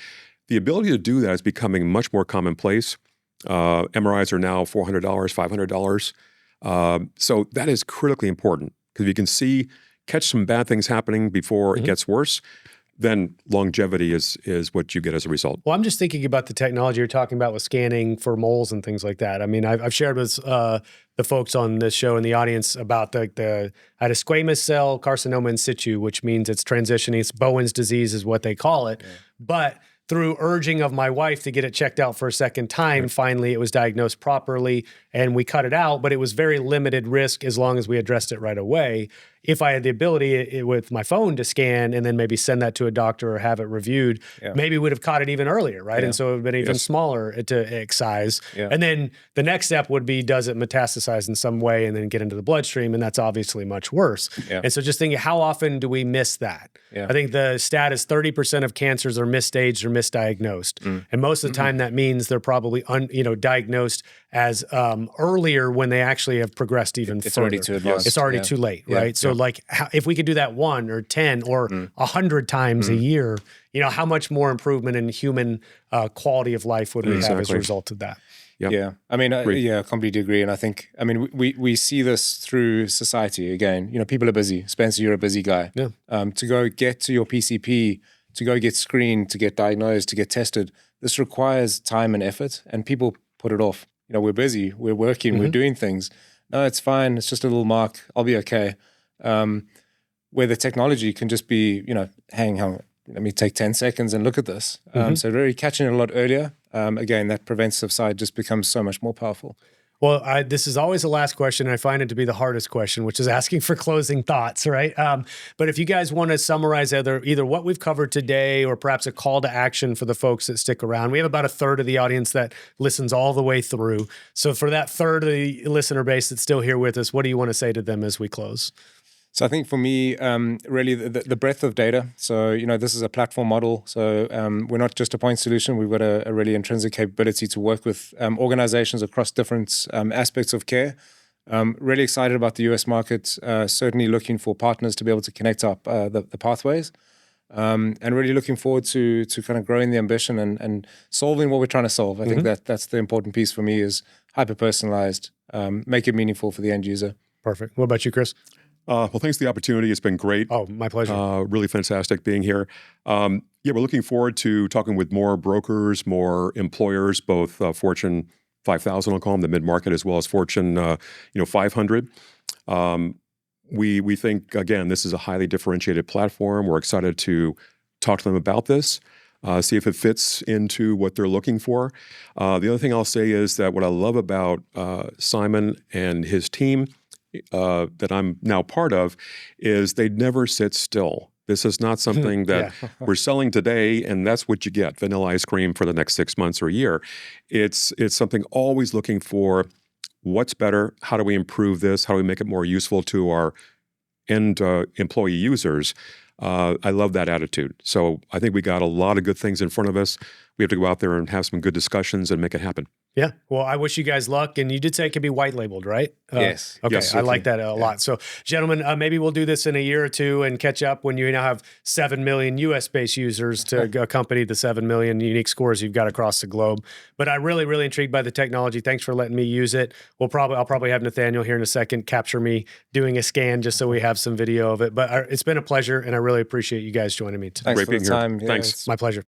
The ability to do that is becoming much more commonplace. MRIs are now $400, $500. So that is critically important because you can catch some bad things happening before it gets worse. Then longevity is what you get as a result. Well, I'm just thinking about the technology you're talking about with scanning for moles and things like that. I mean, I've shared with the folks on this show in the audience about I had a squamous cell carcinoma in situ, which means it's transitioning. It's Bowen's disease is what they call it. Yeah. But through urging of my wife to get it checked out for a second time, finally it was diagnosed properly and we cut it out, but it was very limited risk as long as we addressed it right away. If I had the ability with my phone to scan and then maybe send that to a doctor or have it reviewed, maybe we'd have caught it even earlier, right? And so it would have been even smaller to excise. Yeah. And then the next step would be, does it metastasize in some way and then get into the bloodstream? And that's obviously much worse. Yeah. And so just thinking, how often do we miss that? Yeah. I think the stat is 30% of cancers are misstaged or misdiagnosed. And most of the time that means they're probably diagnosed as earlier when they actually have progressed even further. Already too advanced. It's already too late, right? So if we could do that 1 or 10 or 100 times a year, how much more improvement in human quality of life would we have as a result of that? Yep. Yeah. I mean, I completely agree. And I think, we see this through society again. People are busy. Spencer, you're a busy guy. Yeah. To go get to your PCP, to go get screened, to get diagnosed, to get tested, this requires time and effort, and people put it off. We're busy, we're working, we're doing things. No, it's fine. It's just a little mark. I'll be okay. Where the technology can just be, hang on, let me take 10 seconds and look at this. So really catching it a lot earlier. again, that preventative side just becomes so much more powerful. Well, this is always the last question. I find it to be the hardest question, which is asking for closing thoughts, right? But if you guys want to summarize either what we've covered today or perhaps a call to action for the folks that stick around. We have about a third of the audience that listens all the way through. So for that third of the listener base that's still here with us, what do you want to say to them as we close? So I think for me, really the breadth of data. So, this is a platform model. So we're not just a point solution. We've got a really intrinsic capability to work with organizations across different aspects of care. Really excited about the US market, certainly looking for partners to be able to connect up the pathways. And really looking forward to kind of growing the ambition and solving what we're trying to solve. I think that's the important piece for me is hyper-personalized, make it meaningful for the end user. Perfect. What about you, Chris? Well, thanks for the opportunity. It's been great. Oh, my pleasure. Really fantastic being here. We're looking forward to talking with more brokers, more employers, both Fortune 5,000, I'll call them, the mid-market, as well as Fortune 500. We think, again, this is a highly differentiated platform. We're excited to talk to them about this, see if it fits into what they're looking for. The other thing I'll say is that what I love about Simon and his team that I'm now part of is they never sit still. This is not something that we're selling today and that's what you get, vanilla ice cream for the next 6 months or a year. It's something always looking for what's better, how do we improve this, how do we make it more useful to our end employee users. I love that attitude. So I think we got a lot of good things in front of us. We have to go out there and have some good discussions and make it happen. Yeah. Well, I wish you guys luck. And you did say it could be white labeled, right? Yes. Okay. Yes, I like that a lot. So, gentlemen, maybe we'll do this in a year or two and catch up when you now have 7 million US-based users to accompany the 7 million unique scores you've got across the globe. But I'm really, really intrigued by the technology. Thanks for letting me use it. I'll probably have Nathaniel here in a second capture me doing a scan just so we have some video of it. But it's been a pleasure, and I really appreciate you guys joining me today. Thanks Great for being the here. time. Thanks. It's My pleasure.